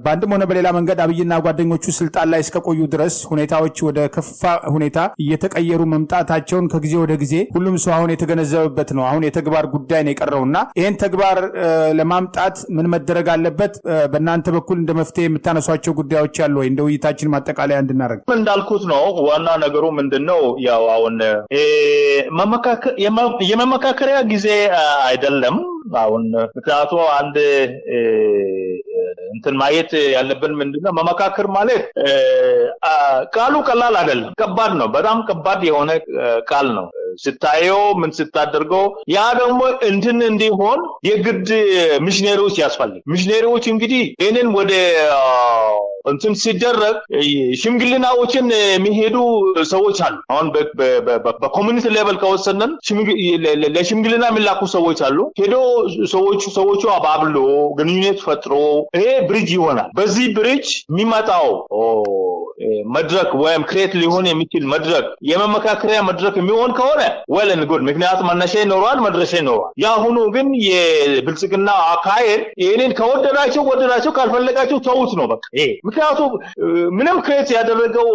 በአንድም ሆነ በሌላ መንገድ አብይና ጓደኞቹ ስልጣን ላይ እስከቆዩ ድረስ ሁኔታዎች ወደ ከፋ ሁኔታ እየተቀየሩ መምጣታቸውን ከጊዜ ወደ ጊዜ ሁሉም ሰው አሁን የተገነዘበበት ነው። አሁን የተግባር ጉዳይ ነው የቀረውና ይህን ተግባር ለማምጣት ምን መደረግ አለበት? በእናንተ በኩል እንደ መፍትሄ የምታነሷቸው ጉዳዮች አሉ ወይ? እንደ ውይይታችን ማጠቃለያ እንድናደርግ እንዳልኩት ነው። ዋና ነገሩ ምንድነው? ያው አሁን የመመካከሪያ ጊዜ አይደለም አሁን። ምክንያቱም አንድ እንትን ማየት ያለብን ምንድነው መመካከር ማለት ቃሉ ቀላል አይደለም። ከባድ ነው። በጣም ከባድ የሆነ ቃል ነው ስታየው ምን ስታደርገው። ያ ደግሞ እንዲሆን የግድ ሚሽነሪዎች ያስፈልግ። ሚሽነሪዎች እንግዲህ ይሄንን ወደ እንትን ሲደረግ ሽምግልናዎችን የሚሄዱ ሰዎች አሉ። አሁን በኮሚኒቲ ሌቨል ከወሰነን ለሽምግልና የሚላኩ ሰዎች አሉ። ሄዶ ሰዎቹ አባብሎ ግንኙነት ፈጥሮ ይሄ ብሪጅ ይሆናል። በዚህ ብሪጅ የሚመጣው መድረክ ወይም ክሬት ሊሆን የሚችል መድረክ የመመካከሪያ መድረክ የሚሆን ከሆነ ወለን ጉድ። ምክንያቱም መነሻ ይኖረዋል፣ መድረሻ ይኖረዋል። ያሁኑ ግን የብልጽግና አካሄድ ይሄንን ወደዳቸው ካልፈለጋቸው ተውት ነው በቃ ይሄ። ምክንያቱም ምንም ክሬት ያደረገው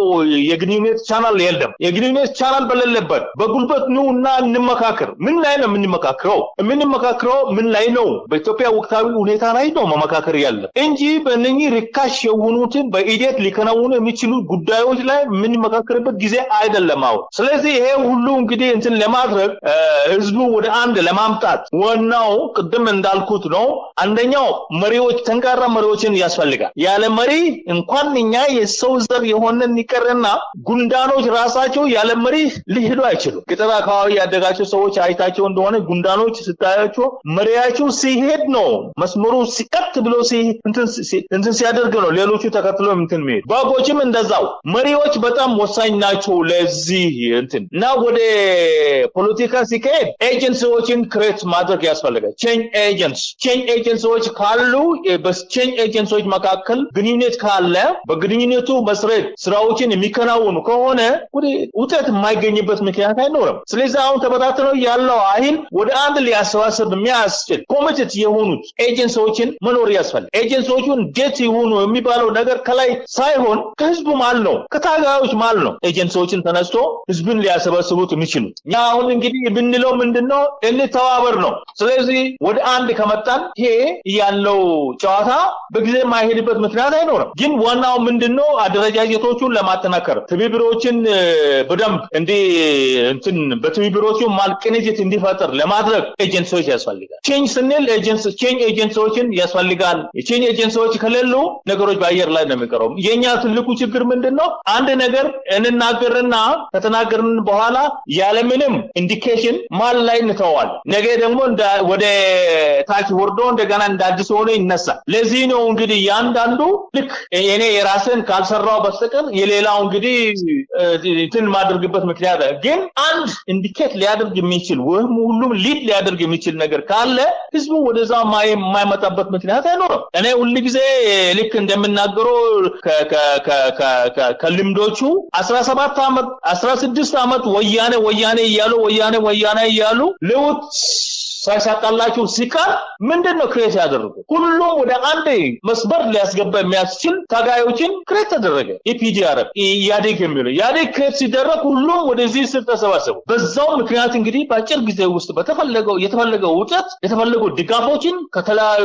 የግንኙነት ቻናል የለም። የግንኙነት ቻናል በሌለበት በጉልበት ነውና እንመካከር። ምን ላይ ነው የምንመካከረው? ምን ላይ ነው? በኢትዮጵያ ወቅታዊ ሁኔታ ላይ ነው መመካከር ያለ እንጂ በእነኚህ ርካሽ የሆኑትን በኢዴት ሊከናወኑ የሚችሉ ጉዳዮች ላይ የምንመካከርበት ጊዜ አይደለም አሁን። ስለዚህ ይሄ ሁሉ እንግዲህ እንትን ለማድረግ ህዝቡ ወደ አንድ ለማምጣት ዋናው ቅድም እንዳልኩት ነው። አንደኛው መሪዎች፣ ጠንካራ መሪዎችን ያስፈልጋል። ያለ መሪ እንኳን እኛ የሰው ዘር የሆነን ይቀርና ጉንዳኖች ራሳቸው ያለ መሪ ሊሄዱ አይችሉም። ገጠር አካባቢ ያደጋቸው ሰዎች አይታቸው እንደሆነ ጉንዳኖች ስታያቸው መሪያቸው ሲሄድ ነው መስመሩ ሲቀጥ ብሎ እንትን ሲያደርግ ነው ሌሎቹ ተከትሎ እንትን የሚሄዱ። በጎችም እንደዛው መሪዎች በጣም ወሳኝ ናቸው ለዚህ እንትን እና ወደ ፖለቲካ ሲካሄድ ኤጀንሲዎችን ክሬት ማድረግ ያስፈልጋል። ቼንጅ ኤጀንሲዎች ካሉ በቼንጅ ኤጀንሲዎች መካከል ግንኙነት ካለ ካለ በግንኙነቱ መስረት ስራዎችን የሚከናወኑ ከሆነ ወደ ውጤት የማይገኝበት ምክንያት አይኖርም። ስለዚህ አሁን ተበታትነው ያለው ኃይል ወደ አንድ ሊያሰባስብ የሚያስችል ኮሚቴት የሆኑት ኤጀንሲዎችን መኖር ያስፈልጋል። ኤጀንሲዎቹ እንዴት ይሁኑ የሚባለው ነገር ከላይ ሳይሆን ከህዝቡ ማለት ነው፣ ከታጋዮች ማለት ነው ኤጀንሲዎችን ተነስቶ ህዝብን ሊያሰባስቡት የሚችሉት። እኛ አሁን እንግዲህ ብንለው ምንድነው እንተባበር ነው። ስለዚህ ወደ አንድ ከመጣን ይሄ ያለው ጨዋታ በጊዜ የማይሄድበት ምክንያት አይኖርም። ግን ዋናው ምንድነው አደረጃጀቶቹን ለማጠናከር ትብብሮችን በደንብ በትብብሮቹ ማልቅንጅት እንዲፈጠር ለማድረግ ኤጀንሲዎች ያስፈልጋል። ቼንጅ ስንል ቼንጅ ኤጀንሲዎችን ያስፈልጋል። የቼንጅ ኤጀንሲዎች ከሌሉ ነገሮች በአየር ላይ ነው የሚቀረው። የኛ ትልቁ ችግር ምንድነው? አንድ ነገር እንናገርና ከተናገርን በኋላ ያለምንም ኢንዲኬሽን ማል ላይ እንተዋለን። ነገ ደግሞ ወደ ታች ወርዶ እንደገና እንዳዲስ ሆኖ ይነሳል። ለዚህ ነው እንግዲህ ያንዳንዱ ልክ እኔ የራስን ካልሰራው በስተቀር የሌላው እንግዲህ እንትን ማድረግበት ምክንያት ግን አንድ ኢንዲኬት ሊያደርግ የሚችል ወይም ሁሉም ሊድ ሊያደርግ የሚችል ነገር ካለ ህዝቡ ወደዛ የማይመጣበት ምክንያት አይኖርም። እኔ ሁሉ ጊዜ ልክ እንደምናገረው ከልምዶቹ 17 ዓመት 16 ዓመት ወያኔ እያሉ ለውጥ ሳይሳካላችሁ ሲቀር ምንድነው ክሬት ያደረጉ? ሁሉም ወደ አንድ መስመር ሊያስገባ የሚያስችል ታጋዮችን ክሬት ተደረገ። ኢፒዲአር ያዴክ የሚለው ያዴክ ክሬት ሲደረግ ሁሉም ወደዚህ ስር ተሰባሰቡ። በዛው ምክንያት እንግዲህ በአጭር ጊዜ ውስጥ የተፈለገው ውጤት የተፈለገው ድጋፎችን ከተለያዩ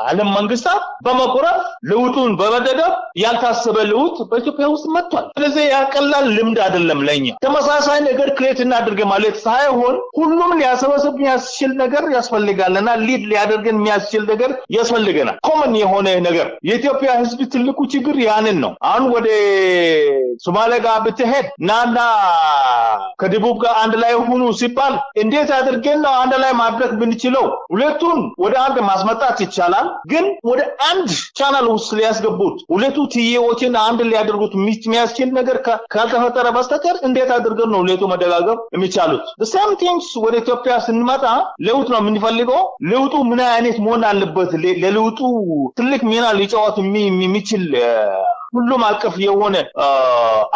ዓለም መንግስታት በመቆረጥ ለውጡን በመደገፍ ያልታሰበ ለውጥ በኢትዮጵያ ውስጥ መጥቷል። ስለዚህ ያቀላል ልምድ አይደለም ለኛ። ተመሳሳይ ነገር ክሬት እናድርግ ማለት ሳይሆን ሁሉም ሊያሰባስብ የሚያስችል ነገር ያስፈልጋልና ሊድ ሊያደርገን የሚያስችል ነገር ያስፈልገናል። ኮመን የሆነ ነገር የኢትዮጵያ ህዝብ ትልቁ ችግር ያንን ነው። አሁን ወደ ሶማሌ ጋር ብትሄድ ናና ከደቡብ ጋር አንድ ላይ ሆኑ ሲባል እንዴት አድርገን ነው አንድ ላይ ማድረግ ብንችለው? ሁለቱን ወደ አንድ ማስመጣት ይቻላል፣ ግን ወደ አንድ ቻናል ውስጥ ሊያስገቡት ሁለቱ ትዬዎችን አንድ ሊያደርጉት የሚያስችል ነገር ካልተፈጠረ በስተቀር እንዴት አድርገን ነው ሁለቱ መደጋገፍ የሚቻሉት? the same things ወደ ኢትዮጵያ ስንመጣ ለውጥ ነው የምንፈልገው። ለውጡ ምን አይነት መሆን አለበት? ለለውጡ ትልቅ ሚና ሊጫወት የሚችል ሁሉም አቀፍ የሆነ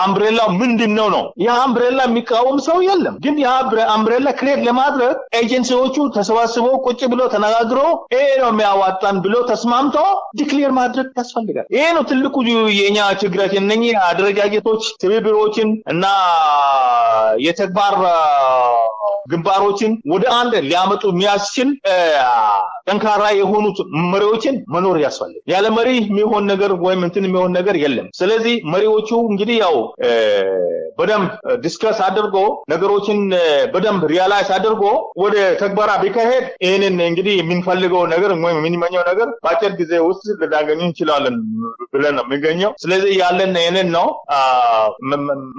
አምብሬላ ምንድነው ነው? ያ አምብሬላ የሚቃወም ሰው የለም። ግን ያ አምብሬላ ክሬት ለማድረግ ኤጀንሲዎቹ ተሰባስበው ቁጭ ብሎ ተነጋግሮ ይሄ ነው የሚያዋጣን ብሎ ተስማምቶ ዲክሌር ማድረግ ያስፈልጋል። ይሄ ነው ትልቁ የኛ ችግራችን። እነኚህ አደረጃጀቶች ትብብሮችን እና የተግባር ግንባሮችን ወደ አንድ ሊያመጡ የሚያስችል ጠንካራ የሆኑት መሪዎችን መኖር ያስፈልጋል። ያለ መሪ የሚሆን ነገር ወይም እንትን የሚሆን ነገር የለም። ስለዚህ መሪዎቹ እንግዲህ ያው በደንብ ዲስከስ አድርጎ ነገሮችን በደንብ ሪያላይዝ አድርጎ ወደ ተግባራ ቢካሄድ ይሄንን እንግዲህ የምንፈልገው ነገር ወይም የምንመኘው ነገር በአጭር ጊዜ ውስጥ ልናገኝ እንችላለን ብለን ነው የሚገኘው። ስለዚህ ያለን ይሄንን ነው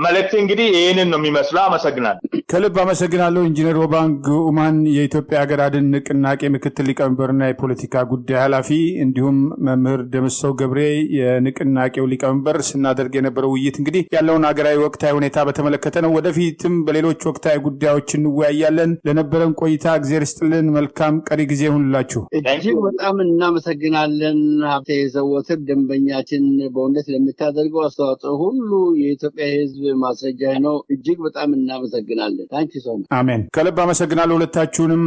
መልእክት እንግዲህ ይሄንን ነው የሚመስለው። አመሰግናለሁ። ከልብ አመሰግናለሁ። ኢንጂነር ኦባንግ ኡማን የኢትዮጵያ ሀገር አድን ንቅናቄ ምክትል ሊቀመንበርና የፖለቲካ ጉዳይ ኃላፊ፣ እንዲሁም መምህር ደምሰው ገብሬ የንቅናቄው ሊቀመንበር። ስናደርግ የነበረው ውይይት እንግዲህ ያለውን ሀገራዊ ወቅታዊ ሁኔታ በተመለከተ ነው። ወደፊትም በሌሎች ወቅታዊ ጉዳዮች እንወያያለን። ለነበረን ቆይታ እግዚአብሔር ይስጥልን። መልካም ቀሪ ጊዜ ይሁንላችሁ። እጅግ በጣም እናመሰግናለን። ሀብቴ ዘወትር ደንበኛችን በእውነት ለምታደርገው አስተዋጽኦ ሁሉ የኢትዮጵያ ሕዝብ ማስረጃ ነው። እጅግ በጣም እናመሰግናለን። ታንኪ ሶ ማች። አሜን። ከልብ አመሰግናለሁ ሁለታችሁንም።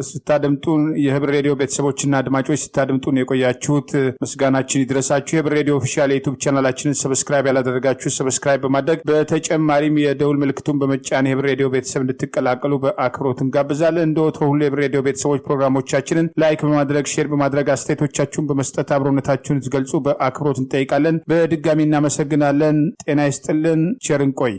ስታደምጡን የህብር ሬዲዮ ቤተሰቦችና አድማጮች ስታደምጡን የቆያችሁት ምስጋናችን ይድረሳችሁ። የህብር ሬዲዮ ኦፊሻል የዩቲዩብ ቻናላችንን ሰብስክራይብ ያላደረጋችሁ ሰብስክራይብ በማድረግ በተጨማሪም የደውል ምልክቱን በመጫን የህብር ሬዲዮ ቤተሰብ እንድትቀላቀሉ በአክብሮት እንጋብዛለን። እንደ ወትሮ ሁሉ የህብር ሬዲዮ ቤተሰቦች ፕሮግራሞቻችንን ላይክ በማድረግ ሼር በማድረግ አስተያየቶቻችሁን በመስጠት አብሮነታችሁን ትገልጹ በአክብሮት እንጠይቃለን። በድጋሚ እናመሰግናለን። ጤና ይስጥልን። ቸር እንቆይ።